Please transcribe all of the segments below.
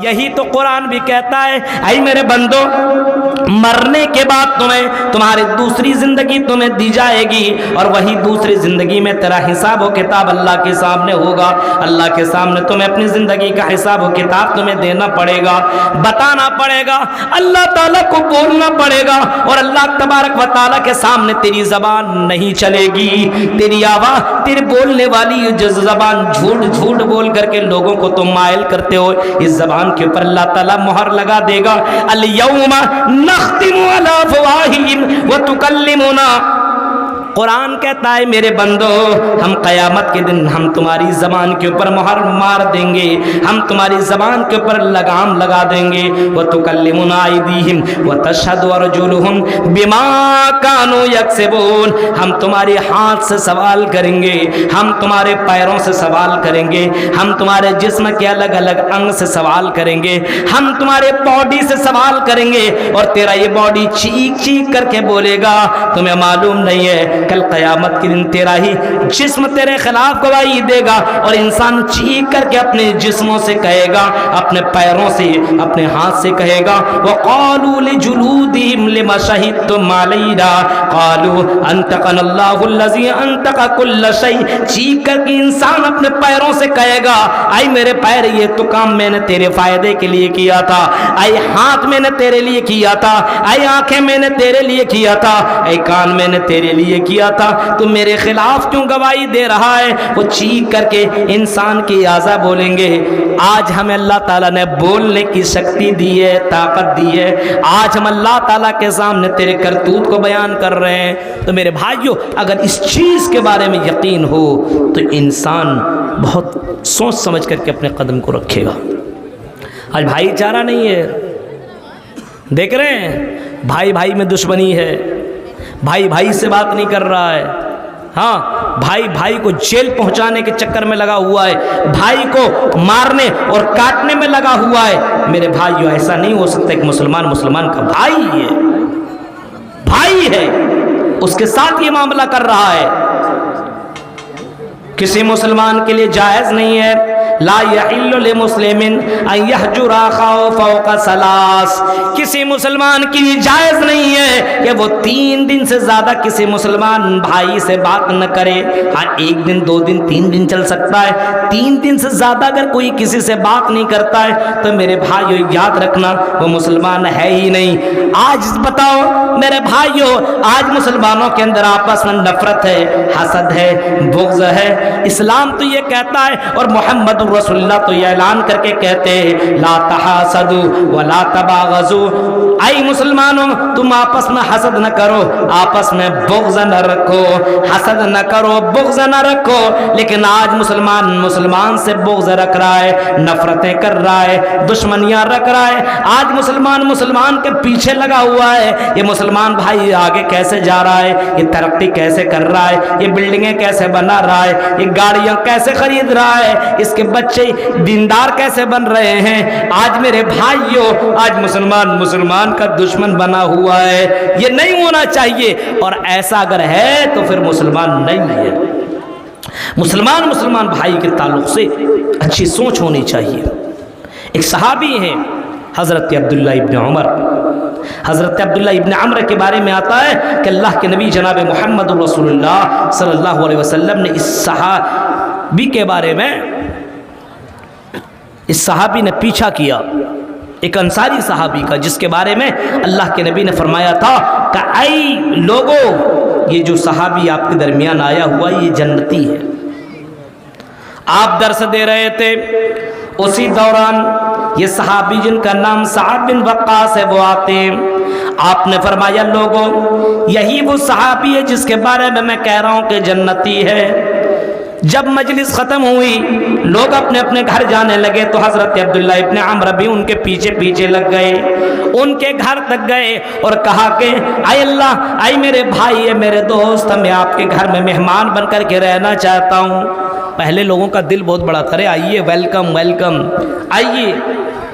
یہی تو قرآن بھی کہتا ہے اے میرے بندو مرنے کے بعد تمہاری دوسری زندگی تمہیں دی جائے گی اور وہی دوسری زندگی میں تیرا حساب و کتاب اللہ کے سامنے ہوگا. اللہ کے سامنے تمہیں اپنی زندگی کا حساب و کتاب تمہیں دینا پڑے گا, بتانا پڑے گا, اللہ تعالیٰ کو بولنا پڑے گا. اور اللہ تبارک و تعالیٰ کے سامنے تیری زبان نہیں چلے گی, تیری آواز, تیری بولنے والی جو زبان جھوٹ بول کر کے لوگوں کو تم مائل کرتے ہو, اس زبان کے اوپر اللہ تعالیٰ مہر لگا دے گا. الیوم نختم علی افواہہم وتکلمنا. قرآن کہتا ہے میرے بندو ہم قیامت کے دن ہم تمہاری زبان کے اوپر مہر مار دیں گے, ہم تمہاری زبان کے اوپر لگام لگا دیں گے. وتکلمنا ایدیہم وتشہد ارجلہم بما کانوا یکسبون. ہم تمہارے ہاتھ سے سوال کریں گے, ہم تمہارے پیروں سے سوال کریں گے, ہم تمہارے جسم کے الگ الگ انگ سے سوال کریں گے, ہم تمہارے باڈی سے سوال کریں گے. اور تیرا یہ باڈی چیخ کر کے بولے گا. تمہیں معلوم نہیں ہے کل قیامت کے دن تیرا ہی جسم تیرے خلاف گواہی دے گا اور انسان چیخ کر کے اپنے جسموں سے کہے گا, اپنے پیروں سے, اپنے ہاتھ سے کہے گا. وقالوا لجلودہم لما شہدتم علینا قالوا انطقنا اللہ الذی انطق کل شیء. چیخ کر کے انسان اپنے پیروں سے کہے گا اے میرے پیر یہ تو کام میں نے تیرے فائدے کے لیے کیا تھا, اے ہاتھ میں نے تیرے لیے کیا تھا, اے آنکھیں میں نے تیرے لیے کیا تھا, اے کان میں نے تیرے لیے کیا تھا, تو میرے خلاف کیوں گواہی دے رہا ہے. وہ چیخ کر کے انسان کی اعضاء بولیں گے. آج ہمیں اللہ تعالیٰ نے بولنے کی شکتی دی ہے, طاقت دی ہے. آج ہم اللہ تعالیٰ کے سامنے تیرے کرتوت کو بیان کر رہے ہیں. تو میرے بھائیو اگر اس چیز کے بارے میں یقین ہو تو انسان بہت سوچ سمجھ کر کے اپنے قدم کو رکھے گا. آج بھائی چارہ نہیں ہے, دیکھ رہے ہیں بھائی بھائی میں دشمنی ہے, بھائی بھائی سے بات نہیں کر رہا ہے. ہاں بھائی بھائی کو جیل پہنچانے کے چکر میں لگا ہوا ہے, بھائی کو مارنے اور کاٹنے میں لگا ہوا ہے. میرے بھائیو ایسا نہیں ہو سکتا کہ مسلمان کا بھائی ہے, بھائی ہے, اس کے ساتھ یہ معاملہ کر رہا ہے. کسی مسلمان کے لیے جائز نہیں ہے لا یحل لمسلم ان یحجر اخاه فوق ثلاث. کسی مسلمان کے لیے جائز نہیں ہے کہ وہ 3 دن سے زیادہ کسی مسلمان بھائی سے بات نہ کرے. ہاں 1 دن 2 دن 3 دن چل سکتا ہے, 3 دن سے زیادہ اگر کوئی کسی سے بات نہیں کرتا ہے تو میرے بھائیو یاد رکھنا وہ مسلمان ہے ہی نہیں. آج بتاؤ میرے بھائیو, آج مسلمانوں کے اندر آپس میں نفرت ہے, حسد ہے, بغض ہے. اسلام تو یہ کہتا ہے اور محمد رسول اللہ تو یہ اعلان کر کے کہتے ہیں لا تحاسدوا ولا تباغضوا. اے مسلمانوں تم آپس میں حسد نہ کرو, آپس میں بغض نہ رکھو, حسد نہ کرو, بغض نہ رکھو. لیکن آج مسلمان سے بغض رکھ رہا ہے, نفرتیں کر رہا ہے, دشمنیاں رکھ رہا ہے. آج مسلمان کے پیچھے لگا ہوا ہے. یہ مسلمان بھائی آگے کیسے جا رہا ہے, یہ ترقی کیسے کر رہا ہے, یہ بلڈنگیں کیسے بنا رہا ہے, یہ گاڑیاں کیسے خرید رہا ہے, اس کے بچے دیندار کیسے بن رہے ہیں. آج میرے بھائیوں آج مسلمان کا دشمن بنا ہوا ہے. یہ نہیں ہونا چاہیے, اور ایسا اگر ہے تو پھر مسلمان نہیں ہے. مسلمان بھائی کے تعلق سے اچھی سوچ ہونی چاہیے. ایک صحابی ہیں حضرت عبداللہ ابن عمر. حضرت عبداللہ ابن عمر کے بارے میں آتا ہے کہ اللہ کے نبی جناب محمد رسول اللہ صلی اللہ علیہ وسلم نے اس صحابی کے بارے میں, اس صحابی نے پیچھا کیا, ایک انصاری صحابی کا, جس کے بارے میں اللہ کے نبی نے فرمایا تھا کہ اے لوگو یہ جو صحابی آپ کے درمیان آیا ہوا یہ جنتی ہے. آپ درس دے رہے تھے, اسی دوران یہ صحابی جن کا نام سعد بن وقاص ہے وہ آتے ہیں. آپ نے فرمایا لوگوں یہی وہ صحابی ہے جس کے بارے میں کہہ رہا ہوں کہ جنتی ہے. جب مجلس ختم ہوئی لوگ اپنے اپنے گھر جانے لگے تو حضرت عبداللہ ابن عمر بھی ان کے پیچھے لگ گئے, ان کے گھر تک گئے اور کہا کہ اے اللہ, اے میرے بھائی, اے میرے دوست, میں آپ کے گھر میں مہمان بن کر کے رہنا چاہتا ہوں. پہلے لوگوں کا دل بہت بڑا تھا, آئیے ویلکم, آئیے.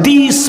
30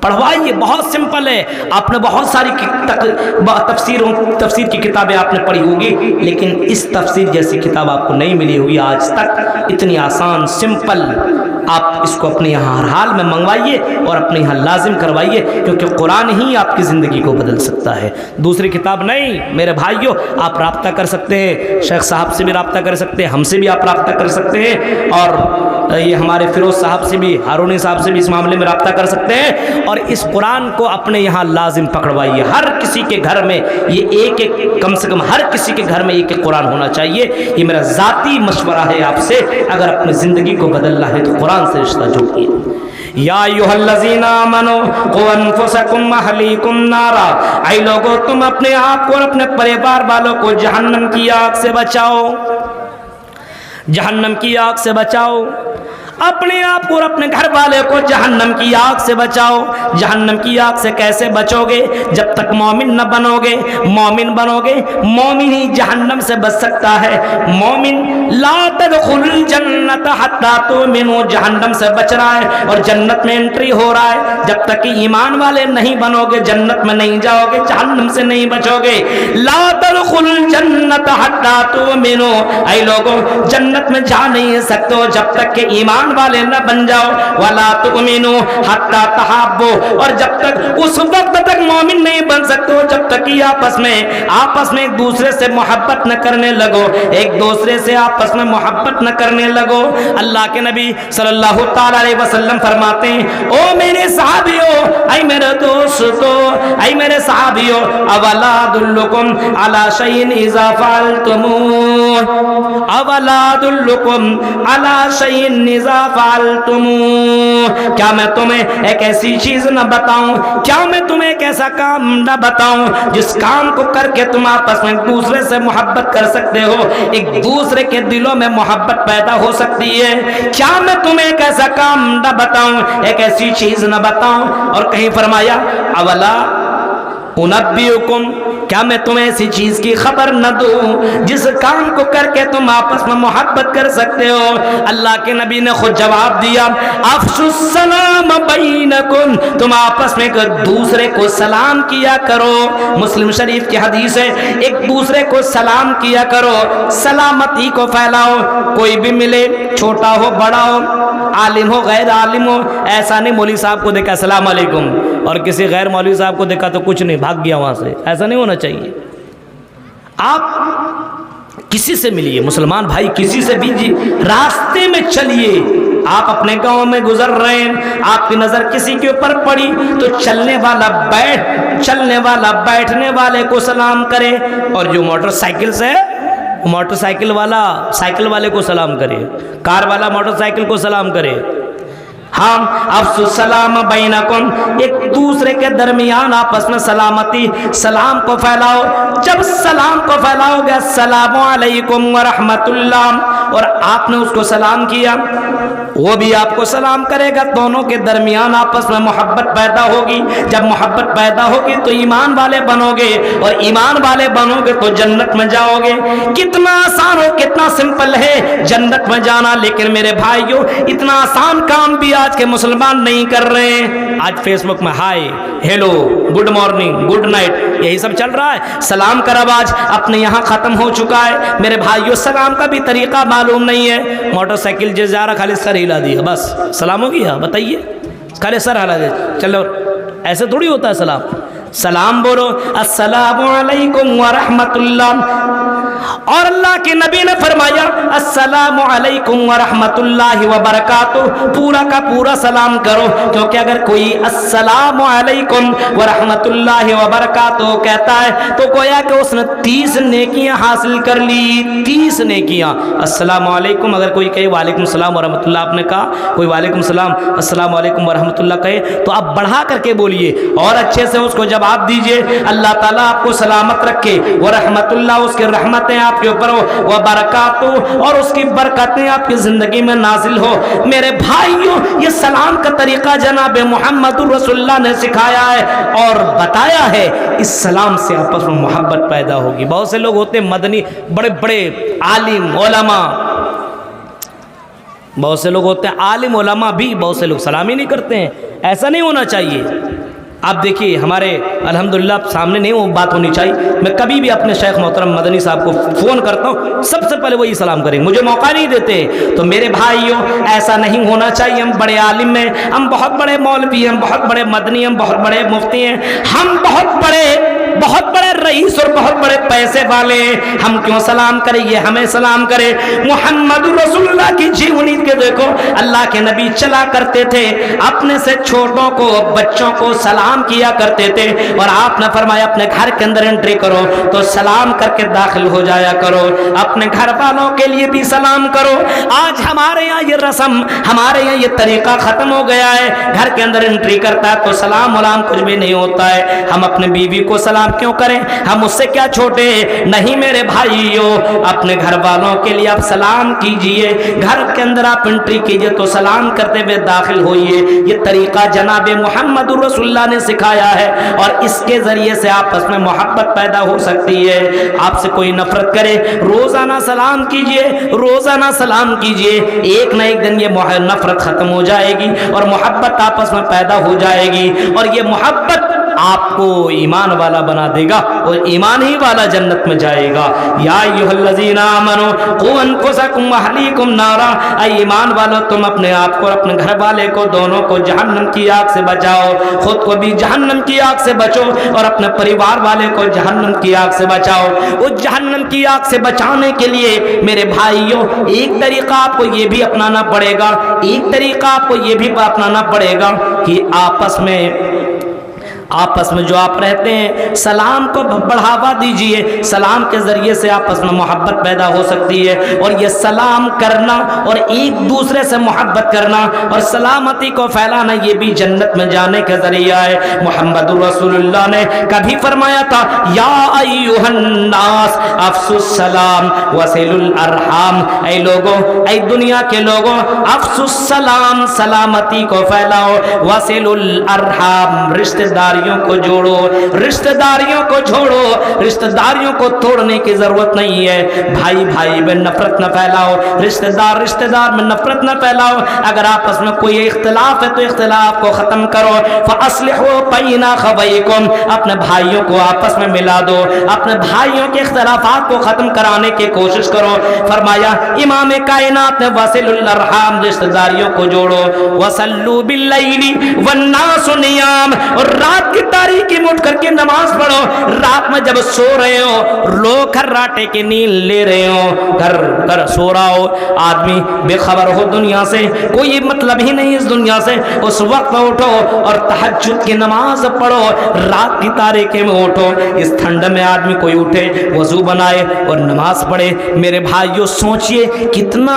پڑھوائیے، بہت سمپل ہے. آپ نے بہت ساری تفسیر کی کتابیں آپ نے پڑھی ہوگی، لیکن اس تفسیر جیسی کتاب آپ کو نہیں ملی ہوگی آج تک. اتنی آسان سمپل، آپ اس کو اپنے یہاں ہر حال میں منگوائیے اور اپنے یہاں لازم کروائیے، کیونکہ قرآن ہی آپ کی زندگی کو بدل سکتا ہے، دوسری کتاب نہیں. میرے بھائیوں، آپ رابطہ کر سکتے ہیں، شیخ صاحب سے بھی رابطہ کر سکتے ہیں، ہم سے بھی آپ رابطہ کر سکتے ہیں، اور یہ ہمارے فیروز صاحب سے بھی، ہارونی صاحب سے بھی اس معاملے میں رابطہ کر سکتے ہیں. اور اس قرآن کو اپنے یہاں لازم پکڑوائیے. ہر کسی کے گھر میں یہ ایک کم سے کم ہر کسی کے گھر میں ایک قرآن ہونا چاہیے. یہ میرا ذاتی مشورہ ہے آپ سے. اگر اپنی زندگی کو بدلنا ہے تو قرآن سے رشتہ جوڑیے. یا ایھا الذین آمنوا قوا انفسکم واہلیکم نارا، اے لوگو تم اپنے آپ کو اور اپنے پریوار والوں کو جہنم کی آگ سے بچاؤ، جہنم کی آگ سے بچاؤ. اپنے آپ کو اور اپنے گھر والے کو جہنم کی آگ سے بچاؤ. جہنم کی آگ سے کیسے بچو گے؟ جب تک مومن نہ بنو گے. مومن بنو گے، مومن ہی جہنم سے بچ سکتا ہے. مومن لا تدخل الجنت حتی تؤمنوا، جہنم سے بچ رہا ہے اور جنت میں انٹری ہو رہا ہے. جب تک کہ ایمان والے نہیں بنو گے جنت میں نہیں جاؤ گے، جہنم سے نہیں بچو گے. لا تدخل الجنت حتی تؤمنوا، اے لوگوں جنت میں جا نہیں سکتے ہو جب تک کہ ایمان والے نہ بن جاؤ. ولا تؤمنوا حتی تحابوا، اور جب تک اس وقت تک مومن نہیں بن سکتے ہو جب تک کہ آپس میں ایک دوسرے سے محبت نہ کرنے لگو، ایک دوسرے سے آپس میں محبت نہ کرنے لگو. اللہ کے نبی صلی اللہ تعالی علیہ وسلم فرماتے ہیں، او میرے صحابیوں، اے میرے دوستو، اے میرے صحابیوں، اولا ادلکم علی شیء اذا فعلتموہ، اولا ادلکم علی شیء اذا فعلتموہ، کیا میں تمہیں ایک ایسی چیز نہ بتاؤں، کیا میں تمہیں ایک ایسا کام نہ بتاؤں جس کام کو کر کے تم آپس میں ایک دوسرے سے محبت کر سکتے ہو، ایک دوسرے کے دلوں میں محبت پیدا ہو سکتی ہے. کیا میں تمہیں ایک ایسا کام نہ بتاؤں، ایک ایسی چیز نہ بتاؤں؟ اور کہیں فرمایا اولا انبئکم، کیا میں تمہیں ایسی چیز کی خبر نہ دوں جس کام کو کر کے تم آپس میں محبت کر سکتے ہو؟ اللہ کے نبی نے خود جواب دیا، افشوا السلام بینکم، تم آپس میں ایک دوسرے کو سلام کیا کرو. مسلم شریف کی حدیث ہے، ایک دوسرے کو سلام کیا کرو، سلامتی کو پھیلاؤ. کوئی بھی ملے، چھوٹا ہو بڑا ہو، عالم ہو غیر عالم ہو، ایسا نہیں مولوی صاحب کو دیکھا السلام علیکم اور کسی غیر مولوی صاحب کو دیکھا تو کچھ نہیں، بھاگ گیا وہاں سے. ایسا نہیں ہونا چاہیے. آپ کسی سے ملیے، مسلمان بھائی کسی سے بھی راستے میں چلیے. آپ اپنے گاؤں میں گزر رہے ہیں، آپ کی نظر کسی کے اوپر پڑی تو چلنے والا بیٹھنے والے کو سلام کرے، اور جو موٹر سائیکل سے موٹر سائیکل والا سائیکل والے کو سلام کرے، کار والا موٹر سائیکل کو سلام کرے. ہم افشوا السلام بینکم، ایک دوسرے کے درمیان آپس میں سلامتی، سلام کو پھیلاؤ. جب سلام کو پھیلاؤ گے السلام علیکم ورحمۃ اللہ، اور آپ نے اس کو سلام کیا، وہ بھی آپ کو سلام کرے گا، دونوں کے درمیان آپس میں محبت پیدا ہوگی. جب محبت پیدا ہوگی تو ایمان والے بنو گے، اور ایمان والے بنو گے تو جنت میں جاؤ گے. کتنا آسان ہو، کتنا سمپل ہے جنت میں جانا. لیکن میرے بھائیوں اتنا آسان کام بھی آج کے مسلمان نہیں کر رہے ہیں. آج فیس بک میں high, hello, good morning, good night, یہی سب چل رہا ہے. سلام کا رواج اپنے یہاں ختم ہو چکا ہے. میرے بھائیوں سلام کا بھی طریقہ معلوم نہیں ہے. موٹر سائیکل جو جا رہا خالی سر ہلا دیا، بس سلام ہو گیا. بتائیے، خالی سر ہلا دیا، چلو ایسے تھوڑی ہوتا ہے سلام. سلام بولو السلام علیکم ورحمۃ اللہ. اور اللہ کے نبی نے فرمایا السلام علیکم ورحمۃ اللہ وبرکاتہ، پورا کا پورا سلام کرو. کیونکہ اگر کوئی السلام علیکم ورحمۃ اللہ وبرکاتہ کہتا ہے تو گویا کہ اس نے 30 نیکیاں حاصل کر لی. 30 نیکیاں. السلام علیکم اگر کوئی کہے وعلیکم السلام ورحمۃ اللہ، آپ نے کہا کوئی وعلیکم السلام السلام علیکم ورحمۃ اللہ کہے تو آپ بڑھا کر کے بولیے اور اچھے سے اس کو جواب دیجئے. اللہ تعالیٰ آپ کو سلامت رکھے، ورحمۃ اللہ اس کے رحمتیں آپ کے اوپر ہو، وبرکاتہ اور اس کی برکتیں آپ کی زندگی میں نازل ہو. میرے بھائیوں یہ سلام کا طریقہ جناب محمد رسول اللہ نے سکھایا ہے اور بتایا ہے. اس سلام سے آپس میں محبت پیدا ہوگی. بہت سے لوگ ہوتے ہیں مدنی، بڑے بڑے عالم علماء، بہت سے لوگ ہوتے ہیں عالم علماء بھی بہت سے لوگ سلام ہی نہیں کرتے ہیں. ایسا نہیں ہونا چاہیے. آپ دیکھیے ہمارے الحمدللہ سامنے نہیں وہ بات ہونی چاہیے، میں کبھی بھی اپنے شیخ محترم مدنی صاحب کو فون کرتا ہوں سب سے پہلے وہی سلام کریں، مجھے موقع نہیں دیتے۔ تو میرے بھائیوں ایسا نہیں ہونا چاہیے، ہم بڑے عالم ہیں، ہم بہت بڑے مولوی ہیں، ہم بہت بڑے مدنی، ہم بہت بڑے مفتی ہیں، ہم بہت بڑے رئیس اور بہت بڑے پیسے والے ہیں، ہم کیوں سلام کریں؟ یہ ہمیں سلام کرے۔ محمد رسول اللہ کی جیونی کے دیکھو، اللہ کے نبی چلا کرتے تھے، اپنے سے چھوٹوں کو بچوں کو سلام کیا کرتے تھے، اور آپ نے فرمایا اپنے گھر کے اندر انٹری کرو تو سلام کر کے داخل ہو جایا کرو، اپنے گھر والوں کے لیے بھی سلام کرو۔ آج ہمارے یہاں یہ رسم، ہمارے یہاں یہ طریقہ ختم ہو گیا ہے، گھر کے اندر انٹری کرتا ہے تو سلام ولام کچھ بھی نہیں ہوتا ہے۔ ہم اپنے بیوی کو سلام کیوں کریں؟ ہم اس سے کیا چھوٹے ہیں؟ نہیں میرے بھائیوں، اپنے گھر والوں کے لیے آپ سلام کیجئے، گھر کے اندر آپ انٹری کیجئے تو سلام کرتے ہوئے داخل ہوئیے۔ یہ طریقہ جناب محمد رسول اللہ نے سکھایا ہے، اور اس کے ذریعے سے آپس میں محبت پیدا ہو سکتی ہے۔ آپ سے کوئی نفرت کرے، روزانہ سلام کیجئے، روزانہ سلام کیجئے، ایک نہ ایک دن یہ نفرت ختم ہو جائے گی اور محبت آپس میں پیدا ہو جائے گی، اور یہ محبت آپ کو ایمان والا بنا دے گا، اور ایمان ہی والا جنت میں جائے گا۔ یا ایھا الذین آمنوا قوا انفسکم واہلیکم نارا، اے ایمان والو تم اپنے آپ کو اور اپنے گھر والے کو دونوں کو جہنم کی آگ سے بچاؤ، خود کو بھی جہنم کی آگ سے بچو اور اپنے پریوار والے کو جہنم کی آگ سے بچاؤ۔ اس جہنم کی آگ سے بچانے کے لیے میرے بھائیوں ایک طریقہ آپ کو یہ بھی اپنانا پڑے گا، ایک طریقہ آپ کو یہ بھی اپنانا پڑے گا کہ آپس میں جو آپ رہتے ہیں سلام کو بڑھاوا دیجئے، سلام کے ذریعے سے آپس میں محبت پیدا ہو سکتی ہے، اور یہ سلام کرنا اور ایک دوسرے سے محبت کرنا اور سلامتی کو پھیلانا یہ بھی جنت میں جانے کا ذریعہ ہے۔ محمد رسول اللہ نے کبھی فرمایا تھا یا ایھا الناس افشوا السلام وصلوا الارحام، اے لوگوں، اے دنیا کے لوگوں، افشوا السلام، سلامتی کو پھیلاؤ، وصلوا الارحام، رشتہ داریوں کو جوڑو، رشتہ داریوں کو چھوڑو، رشتہ داریوں کو توڑنے کی ضرورت نہیں ہے۔ بھائی بھائی میں نفرت نہ پھیلاؤ، رشتہ دار میں نفرت نہ پھیلاؤ۔ اگر آپس میں کوئی اختلاف ہے تو اختلاف کو ختم کرو۔ فاصلحوا بین اخویکم، اپنے بھائیوں کو آپس میں ملا دو، اپنے بھائیوں کے اختلافات کو ختم کرانے کی کوشش کرو۔ فرمایا امام کائنات نے وصلوا الارحام، رشتہ داریوں کو جوڑو، وصلوا باللیل والناس نیام، اور رات کی تاریکی میں اٹھ کر کے نماز پڑھو۔ رات میں جب سو رہے ہو، لوگ کراٹے کی نیند لے رہے ہو، گھر سو رہا ہو، آدمی بے خبر ہو دنیا سے، کوئی مطلب ہی نہیں اس دنیا سے، اس وقت اٹھو اور تہجد کی نماز پڑھو، رات کی تاریکی میں اٹھو۔ اس ٹھنڈ میں آدمی کوئی اٹھے، وضو بنائے اور نماز پڑھے۔ میرے بھائیوں سوچئے کتنا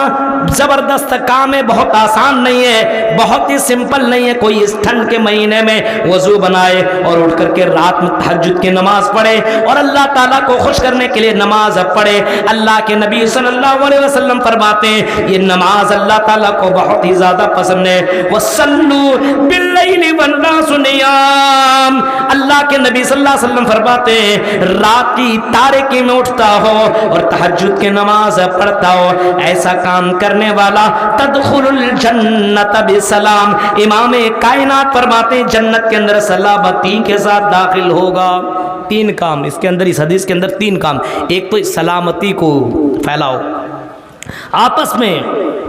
زبردست کام ہے، بہت آسان نہیں ہے، بہت ہی سمپل نہیں ہے۔ کوئی اس ٹھنڈ کے مہینے میں وضو بنائے اور اٹھ کر کے رات میں تہجد کی نماز پڑھے اور اللہ تعالیٰ کو خوش کرنے کے لیے نماز پڑھے۔ اللہ کے نبی صلی اللہ علیہ وسلم فرماتے ہیں یہ نماز اللہ تعالیٰ کو بہت ہی زیادہ پسند ہے۔ وَصَلُّوا بِاللَّيْلِ وَالنَّاسُ نِيَامٌ، اللہ کے نبی صلی اللہ علیہ وسلم فرماتے ہیں رات کی تاریکی میں اٹھتا ہو اور تہجد کی نماز پڑھتا ہو، ایسا کام کرنے والا تدخل الجنت بسلام، امام کائنات فرماتے ہیں جنت کے اندر سلامتی کے ساتھ داخل ہوگا۔ تین کام اس کے اندر، اس حدیث کے اندر تین کام، ایک تو سلامتی کو پھیلاؤ، آپس میں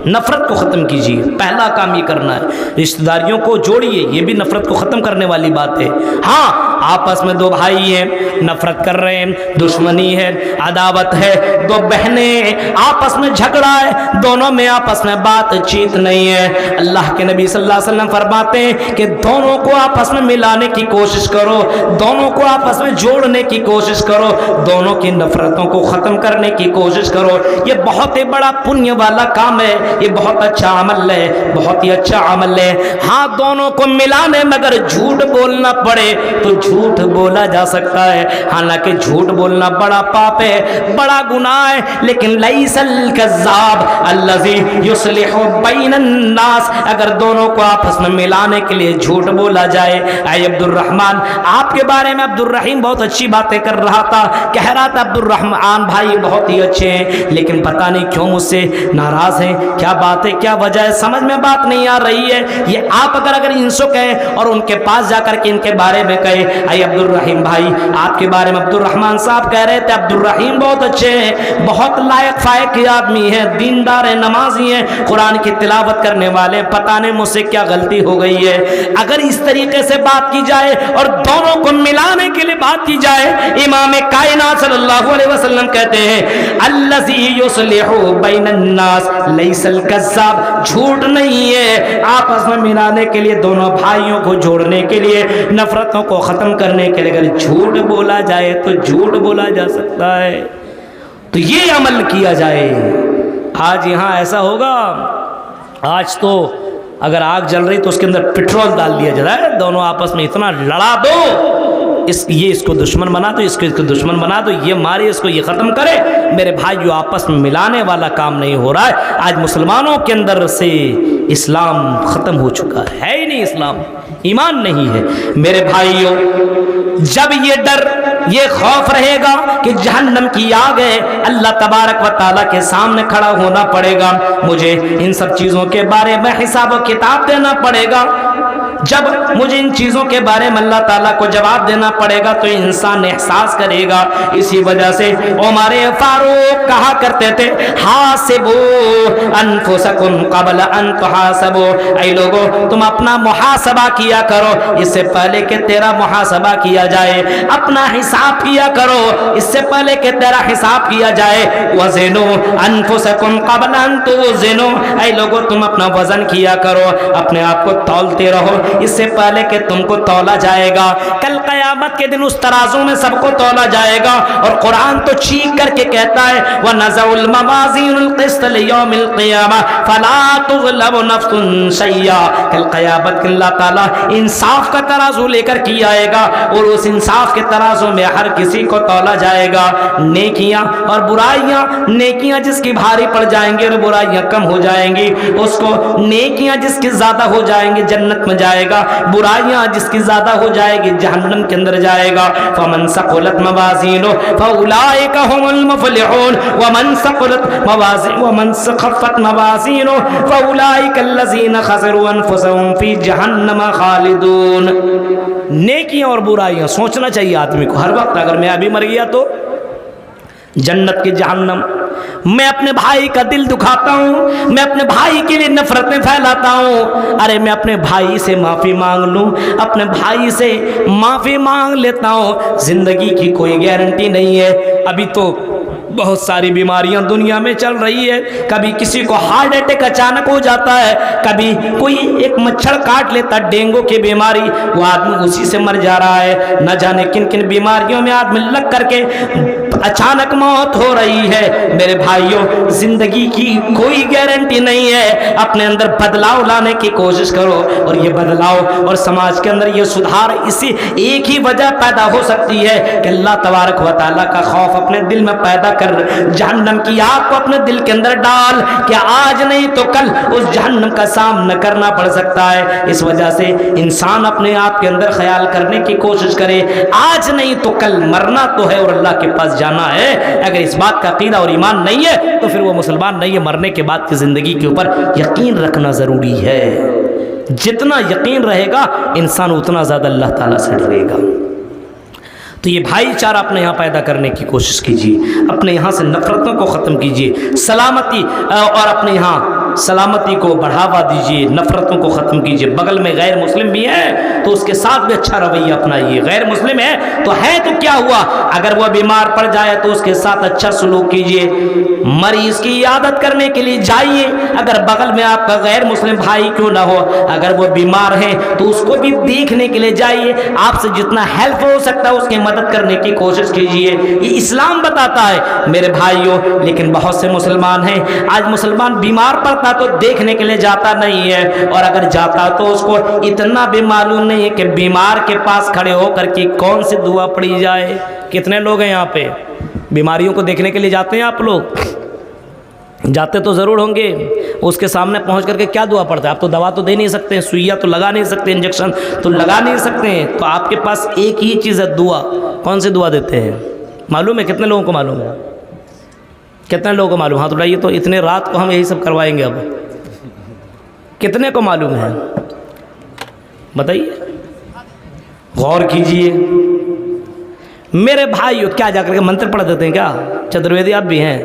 نفرت کو ختم کیجیے، پہلا کام یہ کرنا ہے۔ رشتہ داریوں کو جوڑیے، یہ بھی نفرت کو ختم کرنے والی بات ہے۔ ہاں آپس میں دو بھائی ہیں، نفرت کر رہے ہیں، دشمنی ہے، عداوت ہے، دو بہنیں آپس میں جھگڑا ہے، دونوں میں آپس میں بات چیت نہیں ہے، اللہ کے نبی صلی اللہ علیہ وسلم فرماتے ہیں کہ دونوں کو آپس میں ملانے کی کوشش کرو، دونوں کو آپس میں جوڑنے کی کوشش کرو، دونوں کی نفرتوں کو ختم کرنے کی کوشش کرو۔ یہ بہت ہی بڑا پنیہ والا کام ہے، یہ بہت اچھا عمل ہے، بہت ہی اچھا عمل ہے۔ ہاں دونوں کو ملانے میں اگر جھوٹ بولنا پڑے تو جھوٹ بولا جا سکتا ہے، حالانکہ جھوٹ بولنا بڑا پاپ ہے، بڑا گناہ ہے، لیکن لیس الکذاب الذی یصلح بین الناس، اگر دونوں کو آپس میں ملانے کے لیے جھوٹ بولا جائے۔ اے عبد الرحمن، آپ کے بارے میں عبد الرحیم بہت اچھی باتیں کر رہا تھا، کہہ رہا تھا عبد الرحمن بھائی بہت ہی اچھے ہیں، لیکن پتہ نہیں کیوں مجھ سے ناراض ہیں، کیا بات ہے، کیا وجہ ہے، سمجھ میں بات نہیں آ رہی ہے۔ یہ آپ اگر ان سے کہیں اور ان کے پاس جا کر کے ان کے بارے میں کہیں، اے عبد الرحیم بھائی آپ کے بارے میں عبد الرحمن صاحب کہہ رہے تھے عبد الرحیم بہت اچھے ہیں، بہت لائق فائق آدمی ہیں، دیندار ہیں، نمازی ہیں، قرآن کی تلاوت کرنے والے، پتہ نہیں مجھ سے کیا غلطی ہو گئی ہے۔ اگر اس طریقے سے بات کی جائے اور دونوں کو ملانے کے لیے بات کی جائے، امام کائنات صلی اللہ علیہ وسلم کہتے ہیں الذی یصلح بین الناس لیس الکذاب، جھوٹ نہیں ہے، آپس میں ملانے کے لیے، دونوں بھائیوں کو جوڑنے کے لیے، نفرتوں کو ختم کرنے کے لیے اگر جھوٹ بولا جائے تو جھوٹ بولا جا سکتا ہے، تو یہ عمل کیا جائے۔ آج یہاں ایسا ہوگا، آج تو اگر آگ جل رہی تو اس کے اندر پٹرول ڈال دیا جائے، دونوں آپس میں اتنا لڑا دو، یہ اس کو دشمن بنا دو، اس کو دشمن بنا دو، یہ مارے اس کو، یہ ختم کرے۔ میرے بھائیو، آپس میں ملانے والا کام نہیں ہو رہا ہے۔ آج مسلمانوں کے اندر سے اسلام ختم ہو چکا ہے ہی نہیں، اسلام ایمان نہیں ہے۔ میرے بھائیو، جب یہ ڈر، یہ خوف رہے گا کہ جہنم کی آگ ہے، اللہ تبارک و تعالیٰ کے سامنے کھڑا ہونا پڑے گا، مجھے ان سب چیزوں کے بارے میں حساب و کتاب دینا پڑے گا، جب مجھے ان چیزوں کے بارے میں اللہ تعالیٰ کو جواب دینا پڑے گا تو انسان احساس کرے گا۔ اسی وجہ سے عمر فاروق کہا کرتے تھے حاسبو انفسکم قبل ان تحاسبو، اے لوگو تم اپنا محاسبہ کیا کرو اس سے پہلے کہ تیرا محاسبہ کیا جائے، اپنا حساب کیا کرو اس سے پہلے کہ تیرا حساب کیا جائے۔ وزنو انفسکم قبل ان توزنو، اے لوگو تم اپنا وزن کیا کرو، اپنے آپ کو تولتے رہو اس سے پہلے کہ تم کو تولا جائے گا۔ کل قیامت کے دن اس ترازو میں سب کو تولا جائے گا، اور قرآن تو چیخ کر کے کہتا ہے وَنَزَعُ الْمَوَازِينَ الْقِسْطَ لِيَوْمِ الْقِيَامَةِ فَلَا تُظْلَمُ نَفْسٌ شَيْئًا، کل قیامت کے اللہ تعالیٰ انصاف کا ترازو لے کر کی آئے گا، اور اس انصاف کے ترازو میں ہر کسی کو تولا جائے گا، نیکیاں اور برائیاں، نیکیاں جس کی بھاری پڑ جائیں گی اور برائیاں کم ہو جائیں گی، اس کو نیکیاں جس کی زیادہ ہو جائیں گی جنت میں جائے گا، برائیاں جس کی زیادہ ہو جائے گی جہنم کے اندر جائے گا۔ فمن ثقلت موازینہ فاولئک هم المفلحون ومن خفت موازینہ فاولئک الذین خسروا انفسهم فی جہنم خالدون۔ نیکیاں اور برائیاں سوچنا چاہیے آدمی کو ہر وقت، اگر میں ابھی مر گیا تو جنت کی جہنم، میں اپنے بھائی کا دل دکھاتا ہوں، میں اپنے بھائی کے لیے نفرتیں پھیلاتا ہوں، ارے میں اپنے بھائی سے معافی مانگ لوں، اپنے بھائی سے معافی مانگ لیتا ہوں۔ زندگی کی کوئی گارنٹی نہیں ہے، ابھی تو بہت ساری بیماریاں دنیا میں چل رہی ہے، کبھی کسی کو ہارٹ اٹیک اچانک ہو جاتا ہے، کبھی کوئی ایک مچھر کاٹ لیتا ڈینگو کی بیماری، وہ آدمی اسی سے مر جا رہا ہے، نہ جانے کن کن بیماریوں میں آدمی لگ کر کے اچانک موت ہو رہی ہے۔ میرے بھائیوں، زندگی کی کوئی گارنٹی نہیں ہے، اپنے اندر بدلاؤ لانے کی کوشش کرو، اور یہ بدلاؤ اور سماج کے اندر یہ سدھار اسی ایک ہی وجہ پیدا ہو سکتی ہے کہ اللہ تبارک و تعالیٰ کا خوف اپنے دل میں پیدا کر، جہنم کی آگ کو اپنے دل کے اندر ڈال کہ آج نہیں تو کل اس جہنم کا سامنا کرنا پڑ سکتا ہے۔ اس وجہ سے انسان اپنے آپ کے اندر خیال کرنے کی کوشش کرے، آج نہیں تو کل مرنا تو ہے اور اللہ کے پاس جانا ہے۔ اگر اس بات کا عقیدہ اور ایمان نہیں ہے تو پھر وہ مسلمان نہیں ہے۔ مرنے کے بعد کی زندگی کے اوپر یقین رکھنا ضروری ہے، جتنا یقین رہے گا انسان اتنا زیادہ اللہ تعالیٰ سے ڈرے گا۔ تو یہ بھائی چارہ اپنے یہاں پیدا کرنے کی کوشش کیجیے، اپنے یہاں سے نفرتوں کو ختم کیجیے، سلامتی اور اپنے یہاں سلامتی کو بڑھاوا دیجیے، نفرتوں کو ختم کیجیے۔ بغل میں غیر مسلم بھی ہے تو اس کے ساتھ بھی اچھا رویہ اپنائیے، غیر مسلم ہے تو کیا ہوا، اگر وہ بیمار پڑ جائے تو اس کے ساتھ اچھا سلوک کیجیے، مریض کی عیادت کرنے کے لیے جائیے، اگر بغل میں آپ کا غیر مسلم بھائی کیوں نہ ہو، اگر وہ بیمار ہے تو اس کو بھی دیکھنے کے لیے جائیے، آپ سے جتنا ہیلپ ہو سکتا ہے اس کی مدد کرنے کی کوشش کیجیے، یہ اسلام بتاتا ہے میرے بھائیوں۔ لیکن بہت سے مسلمان ہیں، آج مسلمان بیمار پڑتا پڑتا تو دیکھنے کے لیے جاتا نہیں ہے، اور اگر جاتا تو اس کو اتنا بھی معلوم نہیں ہے کہ بیمار کے پاس کھڑے ہو کر کے کون سی دعا پڑھی جائے۔ کتنے لوگ ہیں یہاں پہ بیماریوں کو دیکھنے کے لیے جاتے ہیں؟ آپ لوگ جاتے تو ضرور ہوں گے، اس کے سامنے پہنچ کر کے کیا دعا پڑھتے ہیں؟ آپ تو دوا تو دے نہیں سکتے، سوئیاں تو لگا نہیں سکتے، انجیکشن تو لگا نہیں سکتے ہیں، تو آپ کے پاس ایک ہی چیز ہے، دعا۔ کون سی دعا دیتے ہیں معلوم ہے؟ کتنے لوگوں کو معلوم ہے؟ کتنے لوگوں کو معلوم؟ ہاتھ اٹھائیے تو اتنے رات کو ہم یہی سب کروائیں گے۔ اب کتنے کو معلوم ہے بتائیے، غور کیجئے میرے بھائیو۔ کیا جا کر کے منتر پڑھ دیتے ہیں کیا؟ چترویدی آپ بھی ہیں؟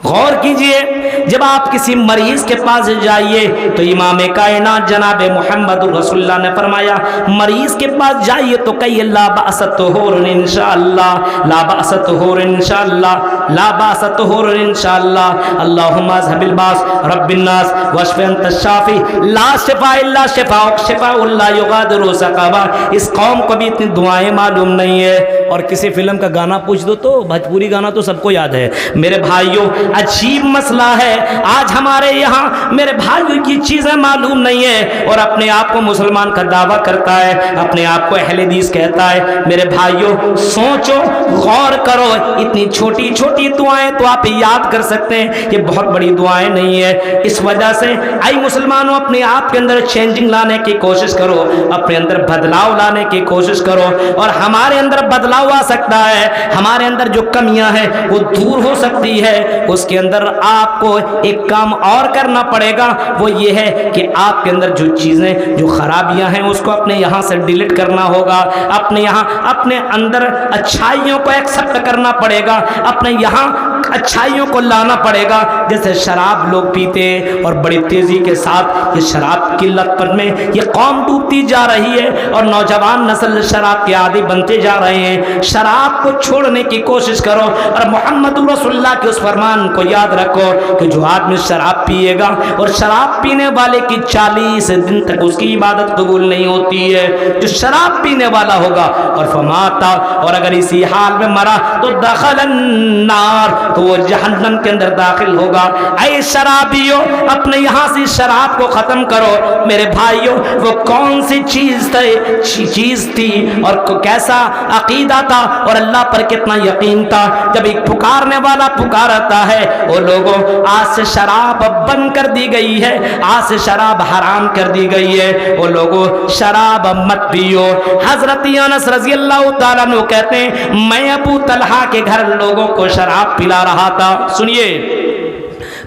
غور کیجئے، جب آپ کسی مریض کے پاس جائیے تو امام کائنات جناب محمد رسول اللہ نے فرمایا مریض کے پاس جائیے تو کہیے لا بأس طہور انشاءاللہ، لا بأس طہور انشاءاللہ، لا بأس طہور انشاءاللہ، اللہم اذھب الباس رب الناس واشف انت الشافی لا شفاء الا شفاءک شفاء لا یغادر سقما۔ اس قوم کو بھی اتنی دعائیں معلوم نہیں ہے، اور کسی فلم کا گانا پوچھ دو تو بھوجپوری گانا تو سب کو یاد ہے۔ میرے بھائیوں عجیب مسئلہ ہے، آج ہمارے یہاں میرے بھائیوں کی چیزیں معلوم نہیں ہے، اور اپنے آپ کو مسلمان کا دعویٰ کرتا ہے، اپنے آپ کو اہل حدیث کہتا ہے۔ میرے بھائیوں سوچو، غور کرو، اتنی چھوٹی چھوٹی دعائیں تو آپ یاد کر سکتے ہیں، یہ بہت بڑی دعائیں نہیں ہے۔ اس وجہ سے آئی مسلمانوں اپنے آپ کے اندر چینجنگ لانے کی کوشش کرو، اپنے اندر بدلاؤ لانے کی کوشش کرو، اور ہمارے اندر بدلاؤ آ سکتا ہے، ہمارے اندر جو کمیاں ہیں وہ دور ہو سکتی ہے۔ اس کے اندر آپ کو ایک کام اور کرنا پڑے گا، وہ یہ ہے کہ آپ کے اندر جو چیزیں جو خرابیاں ہیں اس کو اپنے یہاں سے ڈیلیٹ کرنا ہوگا، اپنے یہاں اپنے اندر اچھائیوں کو ایکسپٹ کرنا پڑے گا، اپنے یہاں اچھائیوں کو لانا پڑے گا۔ جیسے شراب لوگ پیتے اور بڑی تیزی کے ساتھ یہ شراب کی لت پر میں یہ قوم ڈوبتی جا رہی ہے، اور نوجوان نسل شراب کے عادی بنتے جا رہے ہیں۔ شراب کو چھوڑنے کی کوشش کرو، اور محمد رسول اللہ کے اس فرمان کو یاد رکھو کہ جو آدمی شراب پیے گا اور شراب پینے والے کی 40 دن تک اس کی عبادت قبول نہیں ہوتی ہے، جو شراب پینے والا ہوگا اور فماتا، اور اگر اسی حال میں مرا تو دخل النار، تو وہ جہنم کے اندر داخل ہوگا۔ اے شرابیو اپنے یہاں سے شراب کو ختم کرو۔ میرے بھائیو وہ کون سی چیز تھی اور کیسا عقیدہ تھا اور اللہ پر کتنا یقین تھا، جب ایک پکارنے والا پکارتا ہے وہ لوگوں آج سے شراب بند کر دی گئی ہے، آج سے شراب حرام کر دی گئی ہے، وہ لوگوں شراب مت پیو۔ حضرت انس رضی اللہ تعالیٰ عنہ کہتے ہیں میں ابو طلحہ کے گھر لوگوں کو شراب پلا رہا تھا۔ سنیے،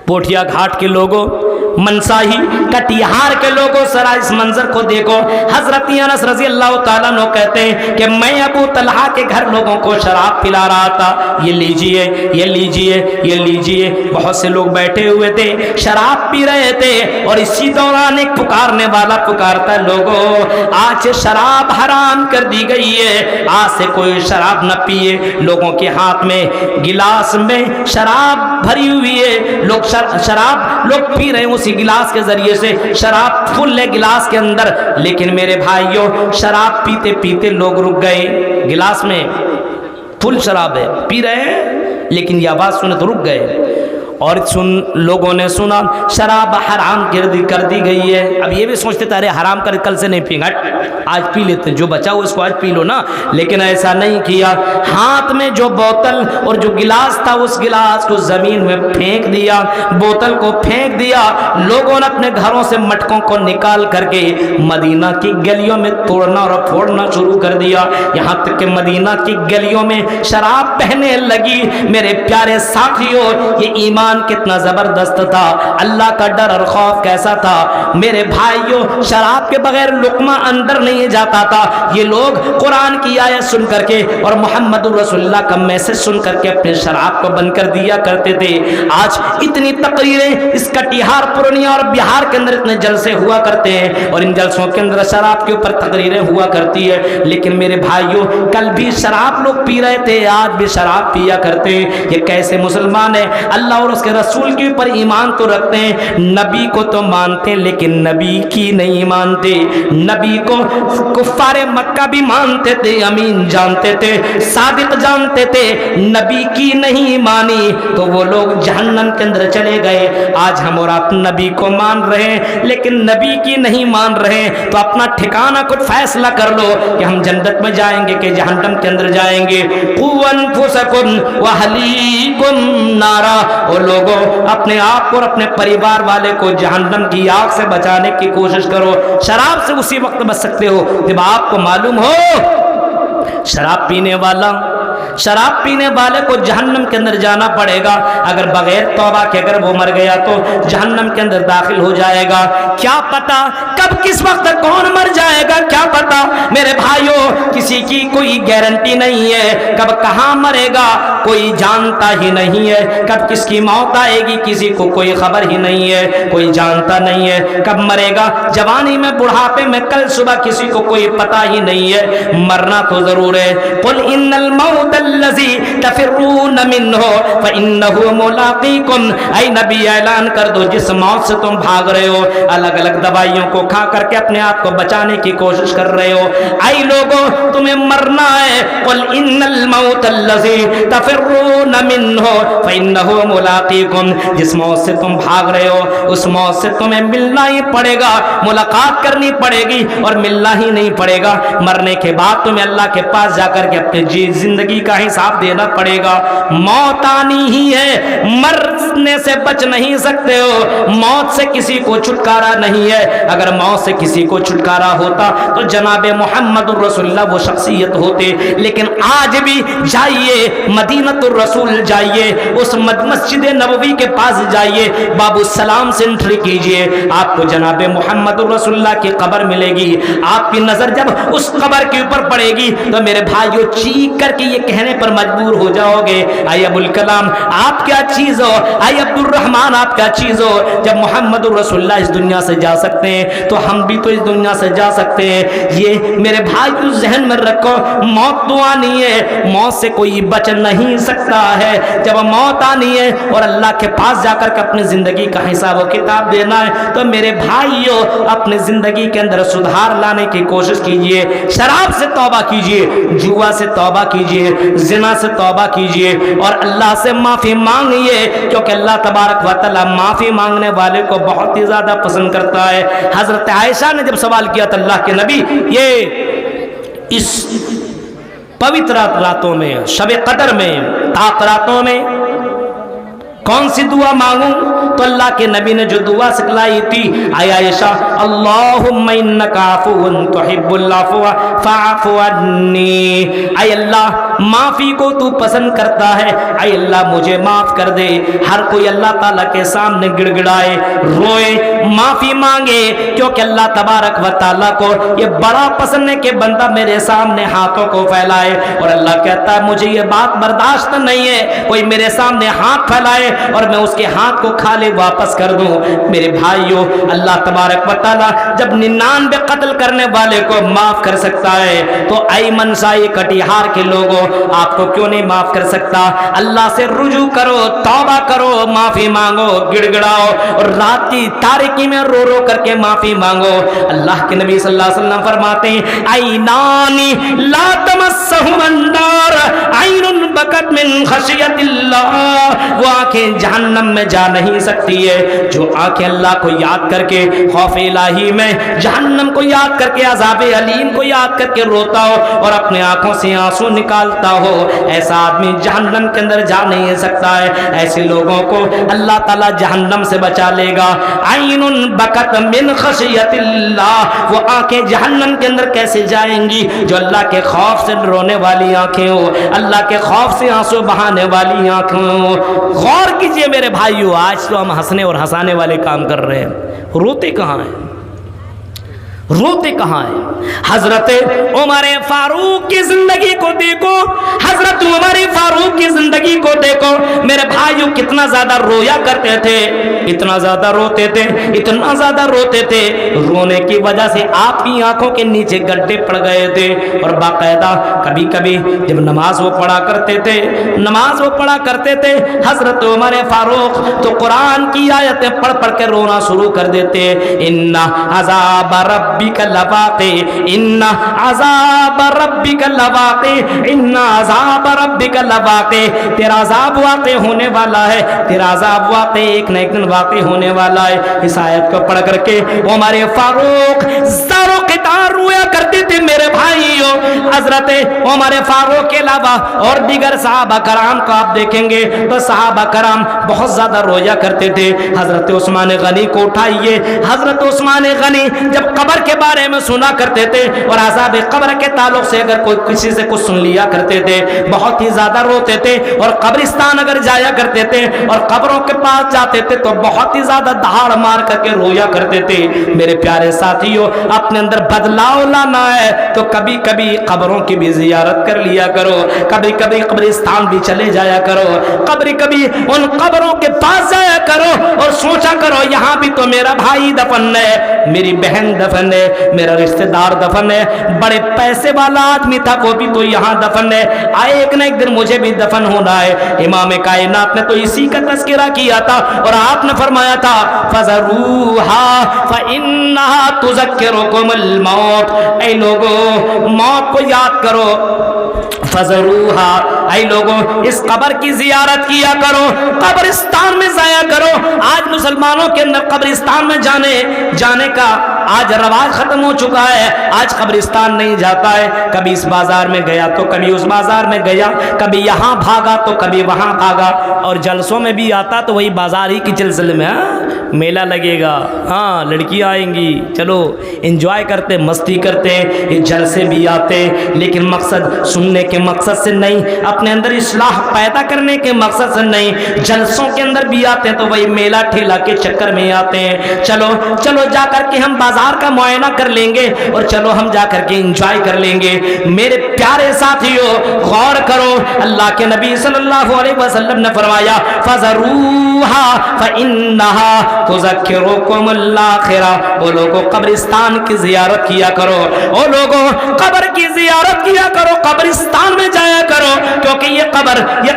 پوٹھیا گھاٹ کے لوگوں، منساہی کٹیہار کے لوگوں، ذرا اس منظر کو دیکھو۔ حضرت انس رضی اللہ تعالیٰ عنہ کہتے ہیں کہ میں ابو طلحہ کے گھر لوگوں کو شراب پلا رہا تھا، یہ لیجئے یہ لیجئے یہ لیجئے۔ بہت سے لوگ بیٹھے ہوئے تھے، شراب پی رہے تھے، اور اسی دوران ایک پکارنے والا پکارتا ہے لوگوں آج سے شراب حرام کر دی گئی ہے، آج سے کوئی شراب نہ پیے۔ لوگوں کے ہاتھ میں گلاس میں شراب بھری ہوئی ہے، لوگ شراب لوگ پی رہے ہیں، اسی گلاس کے ذریعے سے شراب فل ہے گلاس کے اندر، لیکن میرے بھائیوں شراب پیتے پیتے لوگ رک گئے۔ گلاس میں فل شراب ہے، پی رہے ہیں، لیکن یہ آواز سنے تو رک گئے، اور لوگوں نے سنا شراب حرام کر دی گئی ہے۔ اب یہ بھی سوچتے تھے ارے حرام کر کل سے نہیں پئیں گے، آج پی لیتے ہیں، جو بچا ہو اس کو آج پی لو نا، لیکن ایسا نہیں کیا۔ ہاتھ میں جو بوتل اور جو گلاس تھا اس گلاس کو زمین میں پھینک دیا، بوتل کو پھینک دیا۔ لوگوں نے اپنے گھروں سے مٹکوں کو نکال کر کے مدینہ کی گلیوں میں توڑنا اور پھوڑنا شروع کر دیا، یہاں تک کہ مدینہ کی گلیوں میں شراب بہنے لگی۔ میرے پیارے ساتھیوں یہ ایمان کتنا زبردست تھا، اللہ کا ڈر اور خوف کیسا تھا۔ میرے بھائیوں شراب کے بغیر لقمہ اندر نہیں جاتا تھا۔ یہ لوگ قرآن کی آیت سن کر کے اور محمد رسول اللہ کا میسج سن کر کے اپنے شراب کو بند کر دیا کرتے تھے۔ آج اتنی تقریریں اس کٹیہار، پورنیہ اور بہار کے اندر اتنے جلسے ہوا کرتے ہیں، اور ان جلسوں کے اندر شراب کے اوپر تقریریں ہوا کرتی ہے، لیکن میرے بھائیوں کل بھی شراب لوگ پی رہے تھے، آج بھی شراب پیا کرتے ہیں۔ یہ کیسے مسلمان ہے؟ اللہ اور اس کے رسول کے اوپر ایمان تو رکھتے ہیں، نبی کو تو مانتے ہیں لیکن نبی کی نہیں مانتے۔ نبی کو کفار مکہ بھی مانتے تھے، امین جانتے تھے، صادق جانتے تھے، نبی کی نہیں مانی تو وہ لوگ جہنم کے اندر چلے گئے۔ آج ہم اور آپ نبی کو مان رہے ہیں لیکن نبی کی نہیں مان رہے ہیں، تو اپنا ٹھکانہ کچھ فیصلہ کر لو کہ ہم جنت میں جائیں گے کہ جہنم کے اندر جائیں گے۔ قُوْا أَنفُسَكُمْ وَأَهْلِيكُمْ نَارًا، اور لوگوں اپنے آپ کو اور اپنے پریوار والے کو جہنم کی آگ سے بچانے کی کوشش کرو۔ شراب سے اسی وقت بچ سکتے ہو جب آپ کو معلوم ہو شراب پینے والے کو جہنم کے اندر جانا پڑے گا، اگر بغیر توبہ کے اگر وہ مر گیا تو جہنم کے اندر داخل ہو جائے گا۔ کیا پتا کب کس وقت کون مر جائے گا، کیا پتا میرے بھائیوں، کسی کی کوئی گارنٹی نہیں ہے، کب کہاں مرے گا کوئی جانتا ہی نہیں ہے، کب کس کی موت آئے گی کسی کو کوئی خبر ہی نہیں ہے، کوئی جانتا نہیں ہے کب مرے گا، جوانی میں بڑھاپے میں کل صبح کسی کو کوئی پتہ ہی نہیں ہے، مرنا تو ضرور ہے۔ قل ان الموت الذی تفرون منہ فانہ ملاقیکم، اے نبی اعلان کر دو جس موت سے تم بھاگ رہے ہو، الگ الگ دوائیوں کو کھا کر کے اپنے آپ کو بچانے کی کوشش کر رہے ہو، اے لوگوں تمہیں مرنا ہے۔ قل ان الموت الذی تفرون منہ فانہ ملاقیکم، جس موت سے تم بھاگ رہے ہو اس موت سے تمہیں ملنا ہی پڑے گا، ملاقات کرنی پڑے گی اور ملنا ہی نہیں پڑے گا۔ مرنے کے بعد تمہیں اللہ کے پاس جا کر کے اپنی زندگی کا حساب دینا پڑے گا۔ موت آنی ہی ہے، مرنے سے بچ نہیں سکتے ہو، موت سے کسی کو چھٹکارا نہیں ہے۔ اگر موت سے کسی کو چھٹکارا ہوتا تو جناب محمد الرسول اللہ وہ شخصیت ہوتے، لیکن آج بھی جائیے مدینۃ الرسول جائیے، اس مسجد نبوی کے پاس جائیے، باب السلام سے انٹری کیجئے، آپ کو جناب محمد الرسول اللہ کی قبر ملے گی۔ آپ کی نظر جب اس قبر کے اوپر پڑے گی تو میرے بھائیو چیخ کر کے یہ کہنے پر مجبور ہو جاؤ گے، اے ابوالکلام آپ کیا چیز ہو، اے عبد الرحمن آپ کیا چیز ہو، جب محمد الرسول اللہ اس دنیا سے جا سکتے ہیں تو ہم بھی تو اس دنیا سے جا سکتے ہیں۔ یہ میرے بھائیو ذہن میں رکھو، موت تو آنی ہے، موت سے کوئی بچ نہیں سکتا ہے۔ جب موت آنی ہے اور اللہ کے پاس جا کر کے اپنی زندگی کا حساب و کتاب دینا ہے تو میرے بھائیو اپنی زندگی کے اندر سدھار لانے کی کوشش کیجئے، شراب سے توبہ کیجئے، جوا سے توبہ کیجئے، زنا سے توبہ کیجئے اور اللہ سے معافی مانگیے، کیونکہ اللہ تبارک و تعالی معافی مانگنے والے کو بہت ہی زیادہ پسند کرتا ہے۔ حضرت عائشہ نے جب سوال کیا تو اللہ کے نبی یہ اس پوتر راتوں میں، شب قدر میں، طاق راتوں میں کون سی دعا مانگوں؟ تو اللہ کے نبی نے جو دعا سکھلائی تھی، اے عائشہ اللہم انک عفو تحب العفو فاعف عنی، اے اللہ معافی کو تو پسند کرتا ہے، اے اللہ مجھے معاف کر دے۔ ہر کوئی اللہ تعالیٰ کے سامنے گڑ گڑائے، روئے، معافی مانگے، کیونکہ اللہ تبارک و تعالیٰ کو یہ بڑا پسند ہے کہ بندہ میرے سامنے ہاتھوں کو پھیلائے، اور اللہ کہتا ہے مجھے یہ بات برداشت نہیں ہے کوئی میرے سامنے ہاتھ پھیلائے اور میں اس کے ہاتھ کو کھالے واپس کر دوں۔ میرے بھائیوں اللہ تبارک و تعالیٰ جب 99 قتل کرنے والے کو معاف کر سکتا ہے تو ایمن سائی کٹیہار کے لوگوں آپ کو کیوں نہیں معاف کر سکتا؟ اللہ سے رجوع کرو، توبہ کرو، معافی مانگو، گڑ گڑاؤ اور رات کی تاریکی میں رو رو کر کے معافی مانگو۔ اللہ کے نبی صلی اللہ علیہ وسلم فرماتے ہیں عینانی لا تمسہم النار، عین بکت من خشیت اللہ، وہ آنکھیں جہنم میں جا نہیں سکتی ہے جو آنکھیں اللہ کو یاد کر کے خوف الہی میں جہنم کو یاد کر کے عذاب علیم کو یاد کر کے روتا ہو اور اپنے آنکھوں سے آنسو نکالتا ہو، ایسا آدمی جہنم کے اندر جا نہیں سکتا ہے۔ ایسے لوگوں کو اللہ تعالیٰ جہنم سے بچا لے گا۔ عین بکت من خشیت اللہ، وہ آنکھیں جہنم کے اندر کیسے جائیں گی؟ جو اللہ کے خوف سے رونے والی آنکھیں ہو، اللہ کے خوف سے آنسو بہانے والی آنکھیں ہو۔ غور کیجئے میرے بھائیو، آج تو ہم ہنسنے اور ہنسانے والے کام کر رہے ہیں، روتے کہاں ہیں؟ روتے کہاں ہیں؟ حضرت عمر فاروق کی زندگی کو دیکھو، حضرت عمر فاروق کی زندگی کو دیکھو میرے بھائیوں، کتنا زیادہ رویا کرتے تھے، اتنا زیادہ روتے تھے، اتنا زیادہ روتے تھے، رونے کی وجہ سے آپ کی آنکھوں کے نیچے گڈھے پڑ گئے تھے۔ اور باقاعدہ کبھی کبھی جب نماز وہ پڑھا کرتے تھے، نماز وہ پڑھا کرتے تھے حضرت عمر فاروق، تو قرآن کی آیتیں پڑھ پڑھ کے رونا شروع کر دیتے۔ ان عذاب ربک لواقع، ان عذاب ربک لواقع، ان عذاب ربک لواقع، تیرا عذاب واقع ہونے والا ہے، تیرا عذاب واقع ایک نہ ایک دن واقع ہونے والا ہے۔ اس آیت کو پڑھ کر کے عمر فاروق زاروں قطار رویا کرتے تھے میرے بھائیوں۔ حضرت عمر فاروق کے علاوہ اور دیگر صحابہ کرام کو آپ دیکھیں گے تو صحابہ کرام بہت زیادہ رویا کرتے تھے۔ حضرت عثمان غنی کو اٹھائیے، حضرت عثمان غنی جب قبر کے بارے میں سنا کرتے تھے اور عذاب قبر کے تعلق سے اگر کوئی کسی سے کچھ سن لیا کرتے تھے بہت ہی زیادہ روتے تھے، اور قبرستان اگر جایا کرتے تھے اور قبروں کے پاس جاتے تھے تو بہت ہی زیادہ دہاڑ مار کر کے رویا کرتے تھے۔ میرے پیارے ساتھیوں، اپنے اندر بدلاؤ لانا ہے تو کبھی کبھی قبروں کی بھی زیارت کر لیا کرو، کبھی کبھی قبرستان بھی چلے جایا کرو، کبھی کبھی ان قبروں کے پاس جایا کرو اور سوچا کرو یہاں بھی تو میرا بھائی دفن ہے، میری بہن دفن ہے، میرا رشتہ دار دفن ہے، بڑے پیسے والا آدمی تھا وہ بھی تو یہاں دفن ہے، آئے ایک نہ ایک دن مجھے بھی دفن ہونا ہے۔ امام کائنات نے تو اسی کا تذکرہ کیا تھا اور آپ نے فرمایا تھا فَذَرُوهَا فَإِنَّهَا تُذَكِّرُكُمُ الْمَوْتِ، اے لوگوں موت کو یاد کرو، فَذَرُوهَا، اے لوگوں اس قبر کی زیارت کیا کرو، قبرستان میں جایا کرو۔ آج مسلمانوں کے اندر قبرستان میں جانے کا آج رواج ختم ہو چکا ہے، آج قبرستان نہیں جاتا ہے، کبھی اس بازار میں گیا تو کبھی اس بازار میں گیا، کبھی یہاں بھاگا تو کبھی وہاں بھاگا، اور جلسوں میں بھی آتا تو وہی بازار ہی کی سلسلے میں میلہ لگے گا، ہاں لڑکیاں آئیں گی، چلو انجوائے کرتے مستی کرتے، یہ جلسے بھی آتے لیکن مقصد سننے کے مقصد سے نہیں، اپنے اندر اصلاح پیدا کرنے کے مقصد سے نہیں، جلسوں کے اندر بھی آتے ہیں تو وہی میلہ ٹھیلا کے چکر میں آتے ہیں۔ چلو جا کر کے ہم بازار کا معائنہ کر لیں گے اور چلو ہم جا کر کے انجوائے کر لیں گے۔ میرے پیارے ساتھیوں غور کرو، اللہ کے نبی صلی اللہ علیہ وسلم نے فرمایا فَذَرُوهَا فَإِنَّهَا تُذَكِّرُكُمُ الْآخِرَةَ، وہ لوگوں قبرستان کی زیارت کیا کرو، وہ لوگوں قبر کی زیارت کیا کرو، قبرستان میں جایا کرو، کیونکہ یہ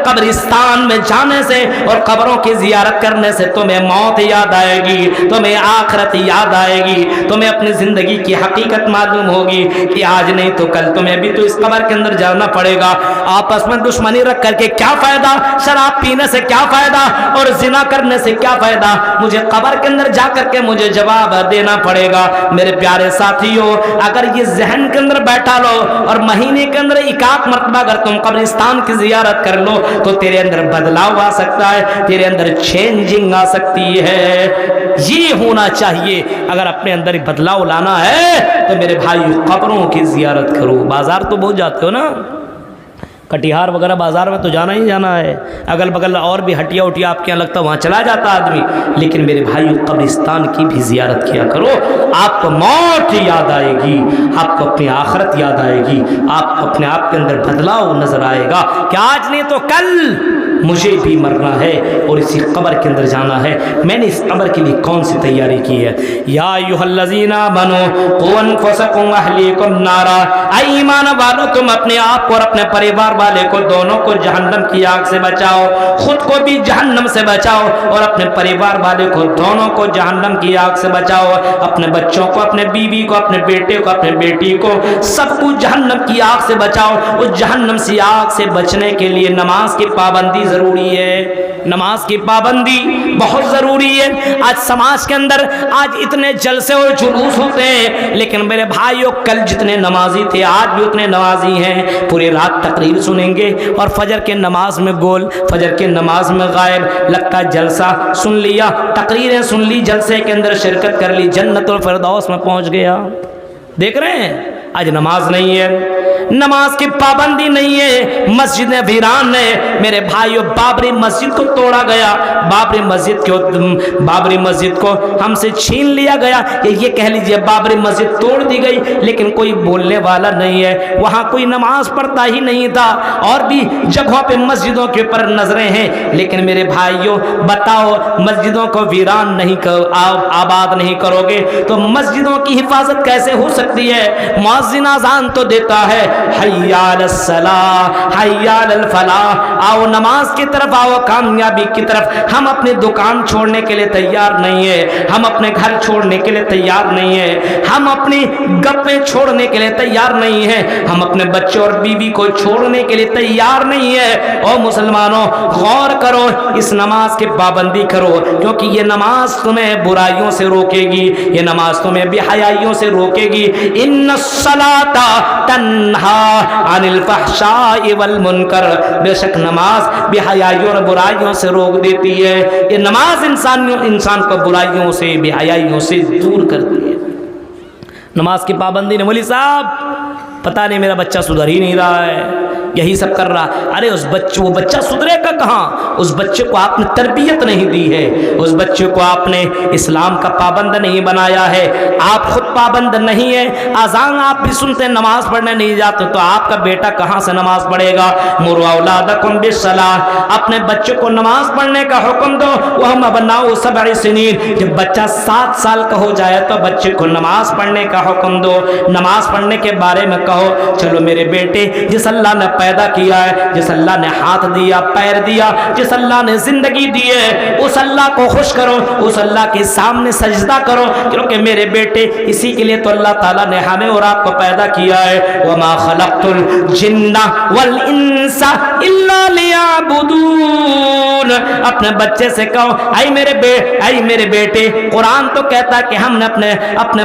قبرستان میں جانے سے اور قبروں کی زیارت کرنے سے تمہیں موت یاد آئے گی، تمہیں آخرت یاد آئے گی، تمہیں اپنی زندگی کی حقیقت معلوم ہوگی کہ آج نہیں تو کل تمہیں بھی تو اس قبر کے اندر جانا پڑے گا۔ آپس میں دشمنی رکھ کر کے کیا فائدہ، شراب پینے سے کیا فائدہ اور زنا کرنے سے کیا فائدہ، مجھے قبر کے اندر جا کر کے مجھے جواب دینا پڑے گا۔ میرے پیارے ساتھیوں اگر یہ ذہن کے اندر بیٹھا لو اور مہینے کے اندر ایک آدھ مرتبہ اگر تم قبرستان کی زیارت کر لو تو تیرے اندر بدلاؤ آ سکتا ہے، تیرے اندر چینجنگ آ سکتی ہے۔ یہ ہونا چاہیے، اگر اپنے اندر بدلاؤ لانا ہے تو میرے بھائی قبروں کی زیارت کرو۔ بازار تو بہت جاتے ہو نا، کٹیہار وغیرہ بازار میں تو جانا ہی جانا ہے، اگل بگل اور بھی ہٹیا اٹیا آپ کے یہاں لگتا وہاں چلا جاتا آدمی، لیکن میرے بھائیو قبرستان کی بھی زیارت کیا کرو، آپ کو موت یاد آئے گی، آپ کو اپنی آخرت یاد آئے گی، آپ کو اپنے آپ کے اندر بدلاؤ نظر آئے گا کہ آج نہیں تو کل مجھے بھی مرنا ہے اور اسی قبر کے اندر جانا ہے۔ میں نے اس قبر کے لیے کون سی تیاری کی ہے؟ یا ایھا الذین آمنوا قوا انفسکم واہلیکم نارا، اے ایمان والو تم اپنے آپ کو اور اپنے پریوار والے کو دونوں کو جہنم کی آگ سے بچاؤ، خود کو بھی جہنم سے بچاؤ اور اپنے پریوار والے کو دونوں کو جہنم کی آگ سے بچاؤ، اپنے بچوں کو، اپنے بیوی کو، اپنے بیٹے کو، اپنے بیٹی کو، سب کو جہنم کی آگ سے بچاؤ۔ اس جہنم سے آگ سے بچنے کے لیے نماز کی پابندی ضروری ہے، نماز کی پابندی بہت ضروری ہے۔ آج سماج کے اندر آج اتنے جلسے اور جلوس ہوتے ہیں، لیکن میرے بھائیوں کل جتنے نمازی تھے آج بھی اتنے نمازی ہیں، پوری رات تقریر سنیں گے اور فجر کے نماز میں گول، فجر کے نماز میں غائب، لگتا جلسہ سن لیا، تقریریں سن لی، جلسے کے اندر شرکت کر لی، جنت الفردوس میں پہنچ گیا۔ دیکھ رہے ہیں آج نماز نہیں ہے، نماز کی پابندی نہیں ہے، مسجدیں ویران ہے میرے بھائیوں، بابری مسجد کو توڑا گیا، بابری مسجد کو ہم سے چھین لیا گیا، یہ کہہ لیجئے بابری مسجد توڑ دی گئی، لیکن کوئی بولنے والا نہیں ہے، وہاں کوئی نماز پڑھتا ہی نہیں تھا، اور بھی جگہوں پہ مسجدوں کے اوپر نظریں ہیں، لیکن میرے بھائیوں بتاؤ مسجدوں کو ویران نہیں آباد نہیں کرو گے تو مسجدوں کی حفاظت کیسے ہو سکتی ہے؟ مؤذن اذان تو دیتا ہے حی علی الصلاۃ حی علی الفلاح، آؤ نماز کی طرف آؤ، کامیابی کی طرف۔ ہم اپنی دکان چھوڑنے کے لیے تیار نہیں ہے، ہم اپنے گھر چھوڑنے کے لیے تیار نہیں ہے، ہم اپنی گپیں چھوڑنے کے لیے تیار نہیں ہے، ہم اپنے بچوں اور بیوی کو چھوڑنے کے لیے تیار نہیں ہے۔ او مسلمانوں غور کرو، اس نماز کی پابندی کرو، کیونکہ یہ نماز تمہیں برائیوں سے روکے گی، یہ نماز تمہیں بے حیائیوں سے روکے گی۔ ان الصلاۃ تنہا عن الفحشاء والمنکر، بے شک نماز بے حیائیوں اور برائیوں سے روک دیتی ہے، یہ نماز انسان کو برائیوں سے بے حیائیوں سے دور کرتی ہے۔ نماز کی پابندی نے مولوی صاحب پتہ نہیں میرا بچہ سدھر ہی نہیں رہا ہے، یہی سب کر رہا، ارے وہ بچہ سدھرے گا کہاں؟ اس بچے کو آپ نے تربیت نہیں دی ہے، اس بچے کو آپ نے اسلام کا پابند نہیں بنایا ہے، آپ خود پابند نہیں ہے، اذان آپ بھی سنتے نماز پڑھنے نہیں جاتے، تو آپ کا بیٹا کہاں سے نماز پڑھے گا؟ مروا اولادکم بالصلاۃ، اپنے بچے کو نماز پڑھنے کا حکم دو، وہم ابناء 7 سنین، جب بچہ 7 سال کا ہو جائے تو بچے کو نماز پڑھنے کا حکم دو۔ نماز پڑھنے کے بارے میں کہو، چلو میرے بیٹے جس اللہ نے پیدا کیا ہے، جس اللہ نے ہاتھ دیا پیر دیا، جس اللہ نے زندگی دی ہے، اس اللہ کو خوش کرو، اس اللہ کے سامنے سجدہ کرو، کیونکہ میرے بیٹے اسی کے لیے تو اللہ تعالیٰ نے ہمیں اور آپ کو پیدا کیا ہے۔ وما خلقت الجن والانس الا لیعبدون، اپنے بچے سے کہو اے میرے بیٹے، قرآن تو کہتا ہے کہ ہم نے اپنے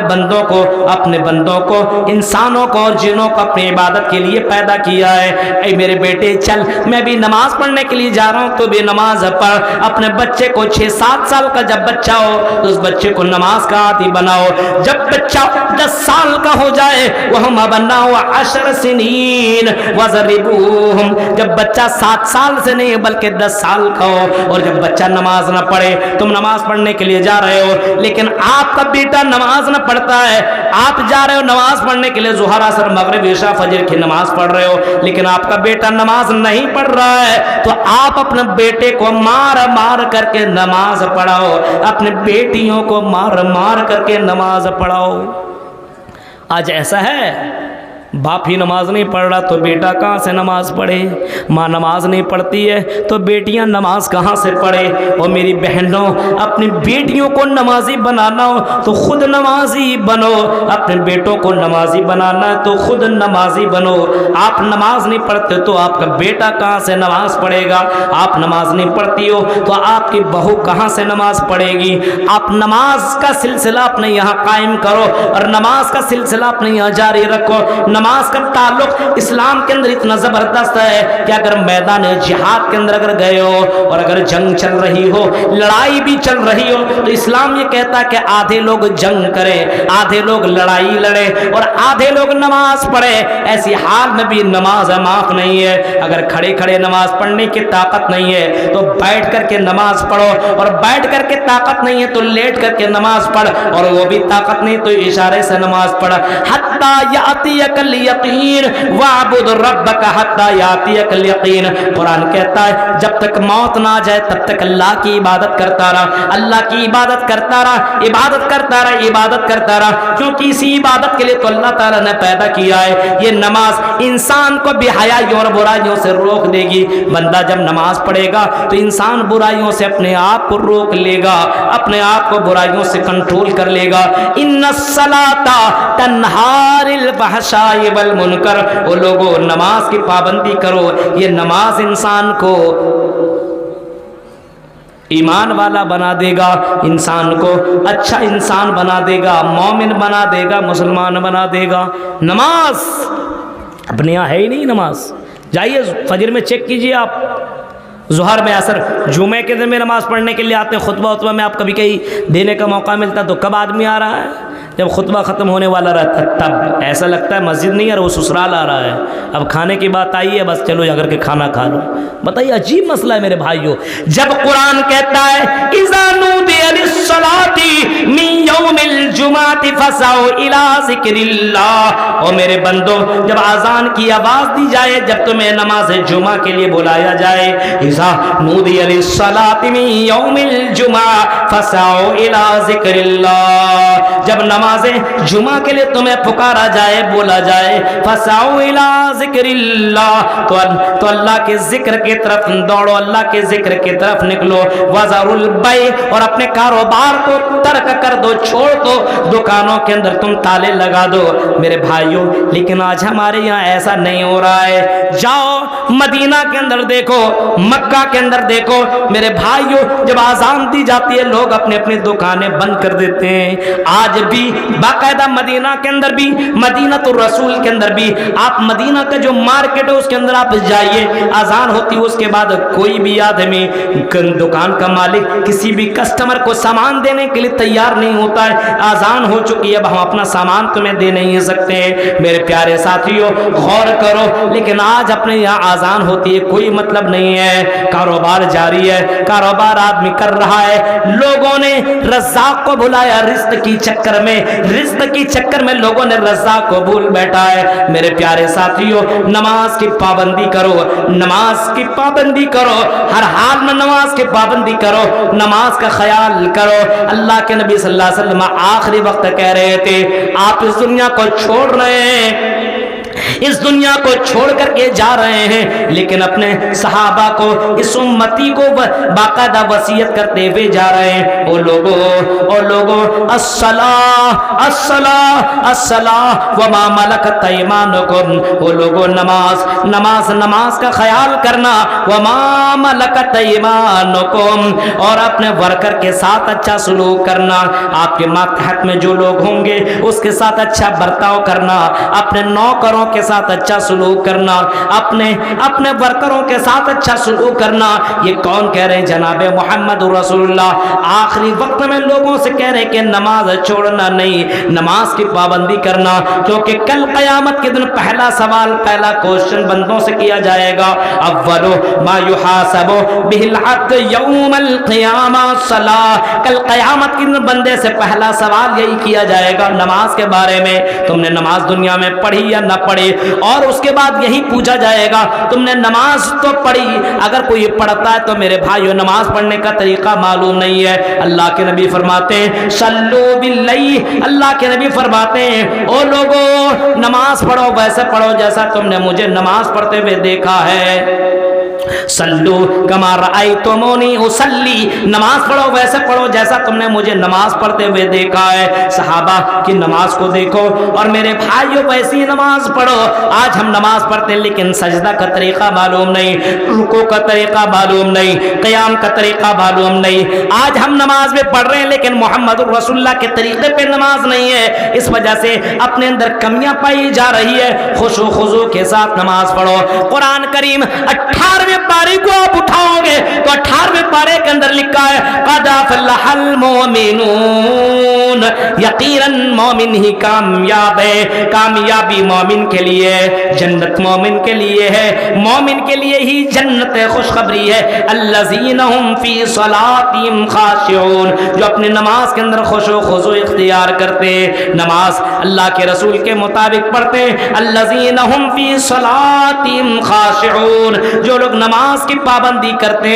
بندوں کو انسانوں کو اور جنوں کو اپنی عبادت کے لیے پیدا کیا ہے۔ اے میرے بیٹے چل میں بھی نماز پڑھنے کے لیے جا رہا ہوں، تو بھی نماز پڑھ۔ اپنے بچے کو 6-7 سال کا جب بچہ ہو تو اس بچے کو نماز کا عادی بناؤ، جب بچہ 10 سال کا ہو جائے وہم ابناء 10 سنین وضربوہم، جب بچہ 7 سال سے نہیں بلکہ 10 سال کا ہو، اور جب بچہ نماز نہ پڑھے، تم نماز پڑھنے کے لیے جا رہے ہو لیکن آپ کا بیٹا نماز نہ پڑھتا ہے، آپ جا رہے ہو نماز پڑھنے کے لیے، ظہر عصر مغرب عشاء فجر کی نماز پڑھ رہے ہو، لیکن آپ کا بیٹا نماز نہیں پڑھ رہا ہے، تو آپ اپنے بیٹے کو مار کر کے نماز پڑھاؤ، اپنے بیٹیوں کو مار کر کے نماز پڑھاؤ۔ آج ایسا ہے باپ ہی نماز نہیں پڑھ رہا تو بیٹا کہاں سے نماز پڑھے؟ ماں نماز نہیں پڑھتی ہے تو بیٹیاں نماز کہاں سے پڑھے؟ اور میری بہنوں اپنی بیٹیوں کو نمازی بنانا ہو تو خود نمازی بنو، اپنے بیٹوں کو نمازی بنانا ہے تو خود نمازی بنو۔ آپ نماز نہیں پڑھتے تو آپ کا بیٹا کہاں سے نماز پڑھے گا؟ آپ نماز نہیں پڑھتی ہو تو آپ کی بہو کہاں سے نماز پڑھے گی؟ آپ نماز کا سلسلہ اپنے یہاں قائم کرو اور نماز کا سلسلہ اپنے یہاں جاری رکھو۔ نماز کا تعلق اسلام کے اندر اتنا زبردست ہے کہ اگر میدان جہاد کے اندر اگر گئے ہو اور اگر جنگ چل رہی ہو، لڑائی بھی چل رہی ہو، تو اسلام یہ کہتا ہے کہ آدھے لوگ جنگ کریں، آدھے لوگ لڑائی لڑے اور آدھے لوگ نماز پڑھے۔ ایسی حال میں بھی نماز معاف نہیں ہے۔ اگر کھڑے کھڑے نماز پڑھنے کی طاقت نہیں ہے تو بیٹھ کر کے نماز پڑھو، اور بیٹھ کر کے طاقت نہیں ہے تو لیٹ کر کے نماز پڑھ، اور وہ بھی طاقت نہیں تو اشارے سے نماز پڑھ۔ حتی یاتیک الیقین واعبد ربک حتی یاتیک الیقین، قرآن کہتا ہے جب تک موت نہ آ جائے تب تک اللہ کی عبادت کرتا رہا، اللہ کی عبادت کرتا رہا، عبادت کرتا رہا، عبادت کرتا رہا، کیونکہ اسی عبادت کے لیے تو اللہ تعالیٰ نے پیدا کیا ہے۔ یہ نماز انسان کو بے حیائیوں اور برائیوں سے روک دے گی۔ بندہ جب نماز پڑھے گا تو انسان برائیوں سے اپنے آپ کو روک لے گا، اپنے آپ کو برائیوں سے کنٹرول کر لے گا۔ ان الصلاۃ تنہی عن الفحشاء والمنکر، وہ لوگوں نماز کی پابندی کرو، یہ نماز انسان کو ایمان والا بنا دے گا، انسان کو اچھا انسان بنا دے گا، مومن بنا دے گا، مسلمان بنا دے گا۔ نماز اپنے یہاں ہے ہی نہیں نماز، جائیے فجر میں چیک کیجئے، آپ ظہر میں عصر جمعے کے دن میں نماز پڑھنے کے لیے آتے ہیں، خطبہ میں آپ کبھی کہیں دینے کا موقع ملتا تو کب آدمی آ رہا ہے؟ جب خطبہ ختم ہونے والا رہتا ہے تب ایسا لگتا ہے مسجد نہیں ہے وہ سسرال آ رہا ہے، اب کھانے کی بات آئی ہے بس چلو جا کر کے کھانا کھا لو۔ بتائیے عجیب مسئلہ ہے میرے بھائیوں۔ جب قرآن کہتا ہے اذا نودی للصلاۃ من یوم الجمعۃ فسعوا الی ذکر اللہ، او میرے بندو جب اذان کی آواز دی جائے، جب تمہیں نماز جمعہ کے لیے بلایا جائے، اذا نودی للصلاۃ من یوم الجمعہ فسعوا الی ذکر اللہ، جب نماز جمعہ کے لیے تمہیں پکارا جائے، بولا جائے، فسعوا الی ذکر اللہ، تو اللہ کے ذکر کی طرف دوڑو، اللہ کے ذکر کی طرف نکلو، وذروا البیع، اور اپنے کاروبار کو ترک کر دو، چھوڑ دو، دکانوں کے اندر تم تالے لگا دو۔ میرے بھائیوں لیکن آج ہمارے یہاں ایسا نہیں ہو رہا ہے۔ جاؤ مدینہ کے اندر دیکھو، مکہ کے اندر دیکھو میرے بھائیوں، جب اذان دی جاتی ہے لوگ اپنے اپنی دکانیں بند کر دیتے ہیں۔ آج بھی باقاعدہ مدینہ کے اندر بھی، مدینہ الرسول کے اندر بھی، آپ مدینہ کا جو مارکیٹ ہے اس کے اندر آپ جائیے، اذان ہوتی ہے اس کے بعد کوئی بھی آدمی دکان کا مالک کسی بھی کسٹمر کو سامان دینے کے لیے تیار نہیں ہوتا ہے۔ اذان ہو چکی ہے، اب ہم اپنا سامان تمہیں دے نہیں سکتے ہیں۔ میرے پیارے ساتھیوں غور کرو، لیکن آج اپنے یہاں اذان ہوتی ہے کوئی مطلب نہیں ہے، کاروبار جاری ہے، کاروبار آدمی کر رہا ہے۔ لوگوں نے رزاق کو بلایا رزق کی چکر میں، رزق کی چکر میں لوگوں نے رزاق کو بھول بیٹھا ہے۔ میرے پیارے ساتھیوں نماز کی پابندی کرو، نماز کی پابندی کرو، ہر حال میں نماز کی پابندی کرو، نماز کا خیال کرو۔ اللہ کے نبی صلی اللہ علیہ وسلم آخری وقت کہہ رہے تھے آپ اس دنیا کو چھوڑ رہے ہیں، اس دنیا کو چھوڑ کر کے جا رہے ہیں، لیکن اپنے صحابہ کو، اس امتی کو باقاعدہ وصیت کرتے ہوئے جا رہے ہیں، او لوگو الصلاۃ الصلاۃ الصلاۃ وما ملکت ایمانکم، او لوگو نماز کا خیال کرنا، وما ملکت ایمانکم، اور اپنے ورکر کے ساتھ اچھا سلوک کرنا، آپ کے ماتحت میں جو لوگ ہوں گے اس کے ساتھ اچھا برتاؤ کرنا، اپنے نوکروں کے ساتھ اچھا سلوک کرنا، اپنے ورکروں کے ساتھ اچھا سلوک کرنا۔ یہ کون کہہ رہے ہیں؟ جناب محمد رسول اللہ آخری وقت میں لوگوں سے کہہ رہے کہ نماز چھوڑنا نہیں، نماز کی پابندی کرنا، کیونکہ کل قیامت کے دن پہلا سوال، پہلا کوشچن بندوں سے کیا جائے گا، اول ما یحاسب به العبد یوم القیامہ الصلاۃ، کل قیامت کے دن بندے سے پہلا سوال یہی کیا جائے گا نماز کے بارے میں، تم نے نماز دنیا میں پڑھی یا نہ پڑھی، اور اس کے بعد یہی پوچھا جائے گا تم نے نماز تو پڑھی، اگر کوئی پڑھتا ہے تو میرے بھائیو نماز پڑھنے کا طریقہ معلوم نہیں ہے۔ اللہ کے نبی فرماتے ہیں صلو باللیل، اللہ کے نبی فرماتے ہیں او لوگو نماز پڑھو ویسے پڑھو جیسا تم نے مجھے نماز پڑھتے ہوئے دیکھا ہے، صلو کما رأیتمونی اصلی، نماز پڑھو ویسے پڑھو جیسا تم نے مجھے نماز پڑھتے ہوئے دیکھا ہے۔ صحابہ کی نماز کو دیکھو اور میرے بھائیوں ویسی نماز پڑھو۔ آج ہم نماز پڑھتے ہیں لیکن سجدہ کا طریقہ معلوم نہیں، رکوع کا طریقہ معلوم نہیں، قیام کا طریقہ معلوم نہیں۔ آج ہم نماز میں پڑھ رہے ہیں لیکن محمد رسول اللہ کے طریقے پہ نماز نہیں ہے، اس وجہ سے اپنے اندر کمیاں پائی جا رہی ہے۔ خشوع خضوع کے ساتھ نماز پڑھو۔ قرآن کریم 18ویں پارے کو آپ اٹھاؤ گے تو 18ویں پارے کے اندر لکھا ہے قد افلح المؤمنون، یقیناً مومن ہی کامیاب ہے، کامیابی مومن کے لیے، جنت مومن کے لیے ہے، مومن کے لیے ہی جنت خوشخبری ہے۔ الذین هم فی صلاتهم خاشعون، جو اپنی نماز کے اندر خشوع خضوع اختیار کرتے، نماز اللہ کے رسول کے مطابق پڑھتے۔ الذین هم فی صلاتهم خاشعون، جو لوگ نماز کی پابندی کرتے،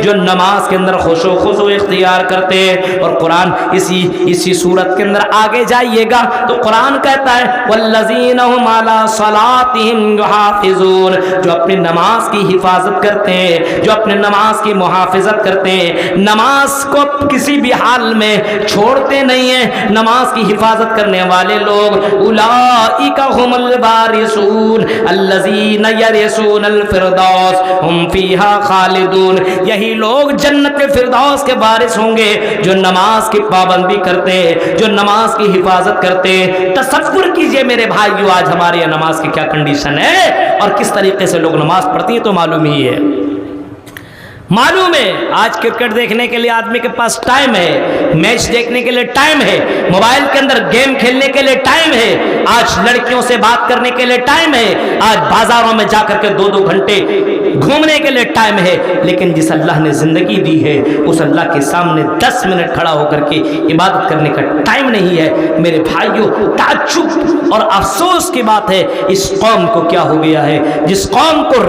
جو نماز کے اندر خشوع خضوع اختیار کرتے۔ اور قرآن اسی صورت کے اندر آگے جائیے گا تو قرآن کہتا ہے والذین هم علی صلاتهم یحافظون، جو اپنی نماز کی حفاظت کرتے ہیں، جو اپنے نماز کی محافظت کرتے ہیں، نماز کو کسی بھی حال میں چھوڑتے نہیں ہیں، نماز کی حفاظت کرنے والے لوگ اولئک هم الوارثون الذین یرثون الفردوس ہم فیہا خالدون، یہی لوگ جنت فردوس کے وارث ہوں گے جو نماز کی پابندی کرتے، جو نماز کی حفاظت کرتے۔ تصور کیجئے میرے بھائیو آج ہمارے یہاں نماز کی کیا کنڈیشن ہے اور کس طریقے سے لوگ نماز پڑھتی ہیں تو معلوم ہی ہے۔ معلوم ہے آج کرکٹ دیکھنے کے لیے آدمی کے پاس ٹائم ہے، میچ دیکھنے کے لیے ٹائم ہے، موبائل کے اندر گیم کھیلنے کے لیے ٹائم ہے، آج لڑکیوں سے بات کرنے کے لیے ٹائم ہے، آج بازاروں میں جا کر کے 2-2 گھنٹے گھومنے کے لیے ٹائم ہے، لیکن جس اللہ نے زندگی دی ہے اس اللہ کے سامنے 10 منٹ کھڑا ہو کر کے عبادت کرنے کا ٹائم نہیں ہے۔ میرے بھائیوں، تعجب اور افسوس کی بات ہے اس قوم کو کیا ہو گیا ہے، جس قوم کو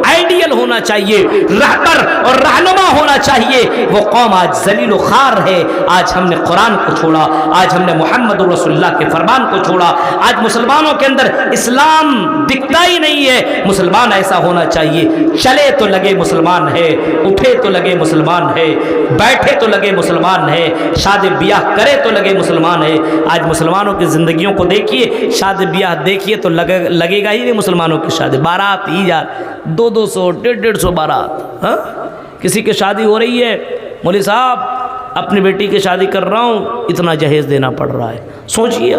آئیڈیل ہونا چاہیے، رہبر اور رہنما ہونا چاہیے، وہ قوم آج ذلیل و خوار ہے۔ آج ہم نے قرآن کو چھوڑا، آج ہم نے محمد رسول اللہ کے فرمان کو چھوڑا، آج مسلمانوں کے اندر اسلام دکھتا ہی نہیں ہے۔ مسلمان ایسا ہونا چاہیے، چلے تو لگے مسلمان ہے، اٹھے تو لگے مسلمان ہے، بیٹھے تو لگے مسلمان ہے، شادی بیاہ کرے تو لگے مسلمان ہے۔ آج مسلمانوں کی زندگیوں کو دیکھیے، شادی بیاہ دیکھیے تو لگے گا ہی نہیں مسلمانوں کی شادی، بارات ہی جا 200 150 بارات۔ ہاں کسی کی شادی ہو رہی ہے، مولوی صاحب اپنی بیٹی کی شادی کر رہا ہوں، اتنا جہیز دینا پڑ رہا ہے، سوچئے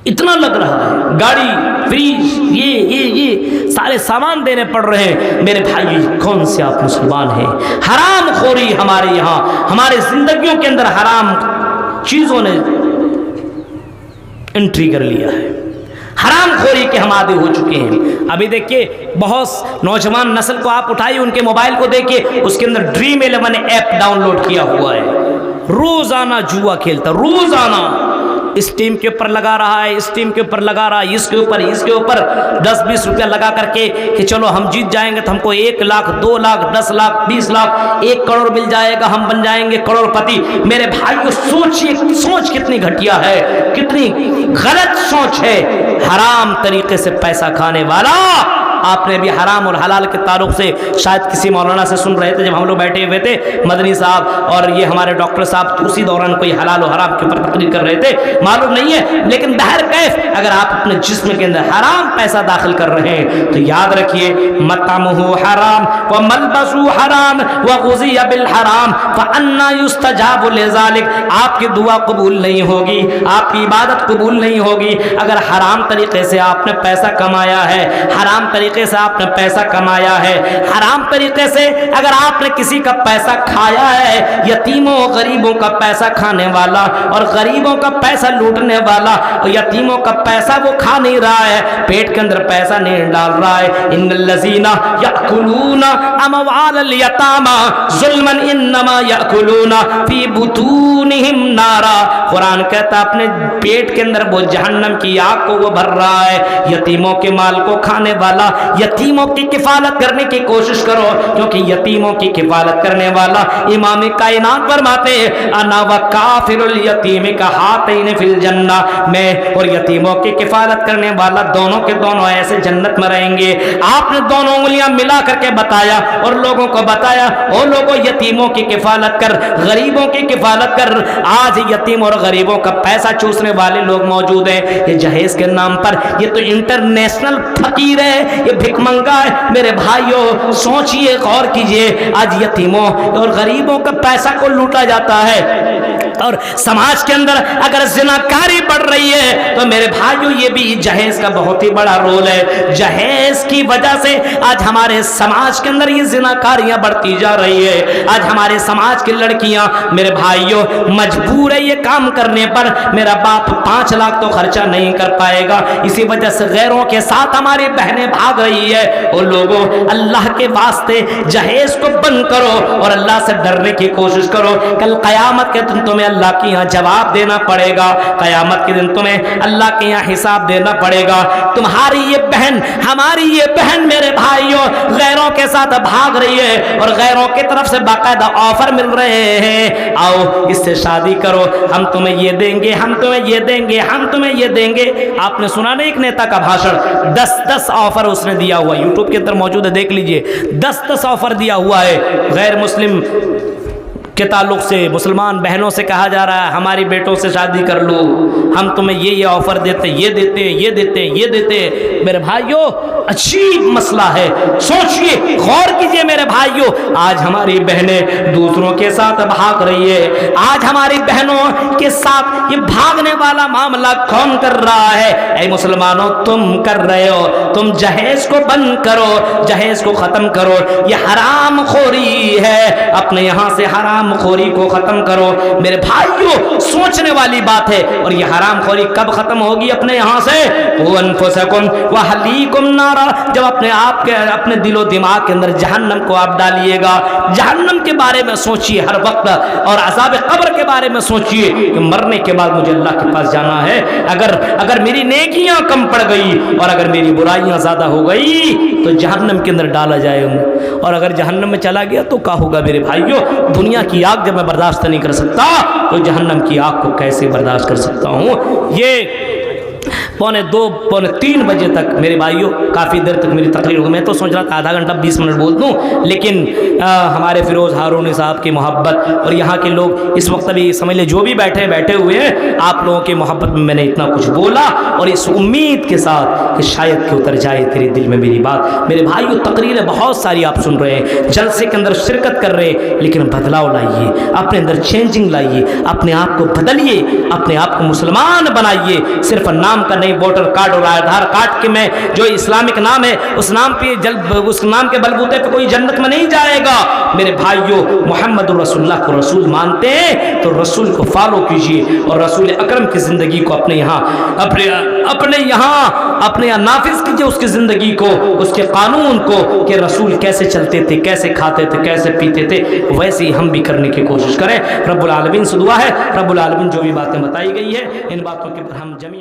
اتنا لگ رہا ہے، گاڑی، فریج، یہ سارے سامان دینے پڑ رہے ہیں۔ میرے بھائی کون سے آپ مسلمان ہیں؟ حرام خوری ہمارے یہاں، ہمارے زندگیوں کے اندر حرام چیزوں نے انٹری کر لیا ہے، حرام خوری کے ہم عادی ہو چکے ہیں۔ ابھی دیکھیے بہت نوجوان نسل کو آپ اٹھائیے، ان کے موبائل کو دیکھیے، اس کے اندر ڈریم 11 ایپ ڈاؤن لوڈ کیا ہوا ہے، روزانہ جوا کھیلتا، روزانہ اس ٹیم کے اوپر لگا رہا ہے، اس ٹیم کے اوپر لگا رہا ہے، اس کے اوپر 10-20 روپیہ لگا کر کے کہ چلو ہم جیت جائیں گے تو ہم کو 1 لاکھ 2 لاکھ 10 لاکھ 20 لاکھ 1 کروڑ مل جائے گا، ہم بن جائیں گے کروڑ پتی۔ میرے بھائی کو سوچیے، سوچ کتنی گھٹیا ہے، کتنی غلط سوچ ہے۔ حرام طریقے سے پیسہ کھانے والا، آپ نے بھی حرام اور حلال کے تعلق سے شاید کسی مولانا سے سن رہے تھے جب ہم لوگ بیٹھے ہوئے تھے، مدنی صاحب اور یہ ہمارے ڈاکٹر صاحب اسی دوران کوئی حلال و حرام کے اوپر تقریر کر رہے تھے، معلوم نہیں ہے، لیکن بہر کیف اگر آپ اپنے جسم کے اندر حرام پیسہ داخل کر رہے ہیں تو یاد رکھیے مطعمہ حرام وملبسہ حرام وغذی بالحرام فانا یستجاب لذلک۔ آپ کی دعا قبول نہیں ہوگی، آپ کی عبادت قبول نہیں ہوگی اگر حرام طریقے سے آپ نے پیسہ کمایا ہے، حرام طریقے سے آپ نے پیسہ کمایا ہے، حرام طریقے سے اگر آپ نے کسی کا پیسہ کھایا ہے، یتیموں و غریبوں کا پیسہ کھانے والا اور غریبوں کا پیسہ لوٹنے والا، اور یتیموں کا پیسہ وہ کھا نہیں رہا ہے، پیٹ کے اندر پیسہ نہیں ڈال رہا ہے۔ ان الذین یأکلون اموال الیتامی ظلما انما یأکلون فی بطونہم نارا۔ قرآن کہتا اپنے پیٹ کے اندر وہ جہنم کی آگ کو وہ بھر رہا ہے۔ یتیموں کے مال کو کھانے والا، یتیموں کی کفالت کرنے کی کوشش کرو، کیونکہ یتیموں کی کفالت کرنے والا امام کائنات فرماتے ہیں انا وکافر الیتیم کہاتین فی الجنہ، میں اور یتیموں کی کفالت کرنے والا دونوں کے دونوں ایسے جنت میں رہیں گے۔ آپ نے دونوں انگلیاں ملا کر کے بتایا اور لوگوں کو بتایا او لوگوں یتیموں کی کفالت کر، غریبوں کی کفالت کر۔ آج یتیم اور غریبوں کا پیسہ چوسنے والے لوگ موجود ہیں، یہ جہیز کے نام پر، یہ تو انٹرنیشنل فقیر ہے، یہ بھک منگا ہے۔ میرے بھائیوں سوچئے، غور کیجئے، آج یتیموں اور غریبوں کا پیسہ کو لوٹا جاتا ہے، اور سماج کے اندر اگر زناکاری بڑھ رہی ہے تو میرے بھائیوں یہ بھی جہیز کا بہت ہی بڑا رول ہے۔ جہیز کی وجہ سے آج ہمارے سماج کے اندر یہ زناکاریاں بڑھتی جا رہی ہے۔ آج ہمارے سماج کی لڑکیاں میرے بھائیوں مجبور ہے یہ کام کرنے پر، میرا باپ 5 لاکھ تو خرچہ نہیں کر پائے گا، اسی وجہ سے غیروں کے ساتھ ہماری بہنیں بھاگ رہی ہے۔ اور لوگوں اللہ کے واسطے جہیز کو بند کرو اور اللہ سے ڈرنے کی کوشش کرو، کل قیامت کے دن تمہیں اللہ کے یہاں جواب دینا پڑے گا، قیامت کے دن تمہیں اللہ کے یہاں حساب دینا پڑے گا۔ تمہاری یہ بہن، ہماری یہ بہن میرے بھائیوں غیروں کے ساتھ بھاگ رہی ہے اور غیروں کی طرف سے باقاعدہ آفر مل رہے ہیں، آؤ اس سے شادی کرو، ہم تمہیں یہ دیں گے، ہم تمہیں یہ دیں گے، ہم تمہیں یہ دیں گے۔ آپ نے سنا نہیں ایک نیتا کا بھاشن، 10 آفر اس نے دیا ہوا، یوٹیوب کے اندر موجود ہے، دیکھ لیجئے، 10 آفر دیا ہوا ہے غیر مسلم کے تعلق سے۔ مسلمان بہنوں سے کہا جا رہا ہے ہماری بیٹوں سے شادی کر لو، ہم تمہیں یہ آفر دیتے، یہ دیتے، یہ دیتے، یہ دیتے۔ میرے بھائیوں عجیب مسئلہ ہے. سوچئے, غور کیجئے میرے بھائیوں, آج ہماری بہنیں دوسروں کے ساتھ بھاگ رہی ہے. آج ہماری بہنوں کے ساتھ یہ بھاگنے والا معاملہ کون کر رہا ہے؟ اے مسلمانوں, تم کر رہے ہو. تم جہیز کو بند کرو, جہیز کو ختم کرو. یہ حرام خوری ہے, اپنے یہاں سے حرام خوری کو ختم کرو. میرے بھائیوں, سوچنے والی بات ہے. اور یہ حرام خوری کب ختم ہوگی اپنے یہاں سے؟ وَأَنفُسَكُمْ وَأَهْلِيكُمْ نَارًا, جب اپنے آپ کے اپنے دل و دماغ کے اندر جہنم کو آپ ڈالیے گا. جہنم کے بارے میں سوچئے ہر وقت, اور عذاب قبر کے بارے میں سوچئے کہ مرنے کے بعد مجھے اللہ کے پاس جانا ہے. اگر میری نیکیاں کم پڑ گئی اور اگر میری برائیاں زیادہ ہو گئی تو جہنم کے اندر ڈالا جائے گا. اور اگر جہنم میں چلا گیا تو کیا ہوگا میرے بھائیوں؟ دنیا کی آگ جب میں برداشت نہیں کر سکتا تو جہنم کی آگ کو کیسے برداشت کر سکتا ہوں؟ یہ 2:45 پونے 3 بجے تک میرے بھائیوں کافی دیر تک میری تقریر ہوگی. میں تو سوچ رہا تھا آدھا گھنٹہ 20 منٹ بول دوں, لیکن ہمارے فیروز ہارونی صاحب کی محبت اور یہاں کے لوگ اس وقت بھی سمجھ لے جو بھی بیٹھے ہوئے ہیں, آپ لوگوں کی محبت میں نے اتنا کچھ بولا, اور اس امید کے ساتھ کہ شاید کہ اتر جائے تیرے دل میں میری بات. میرے بھائیوں, تقریریں بہت ساری آپ سن رہے ہیں, جلسے کے اندر شرکت کر رہے ہیں, لیکن بدلاؤ لائیے, اپنے اندر چینجنگ لائیے, اپنے آپ کو بدلیے, اپنے آپ کو مسلمان بنائیے. صرف نام کا نہیں, ووٹر کارڈ اور آدھار کارڈ کے میں جو اسلامک نام ہے اس نام کے بلبوتے پہ کوئی جنت میں نہیں جائے گا. میرے بھائیوں, محمد رسول اللہ کو رسول مانتے ہیں تو رسول کو فالو کیجئے, اور رسول اکرم کی زندگی کو اپنے یہاں نافذ کیجئے, اس کی زندگی کو, اس کے قانون کو, کہ رسول کیسے چلتے تھے, کیسے کھاتے تھے, کیسے پیتے تھے, ویسے ہی ہم بھی کرنے کی کوشش کریں. رب العالمین سے دعا ہے, رب العالمین جو بھی باتیں بتائی گئی ہے ان باتوں کے پر ہم جمی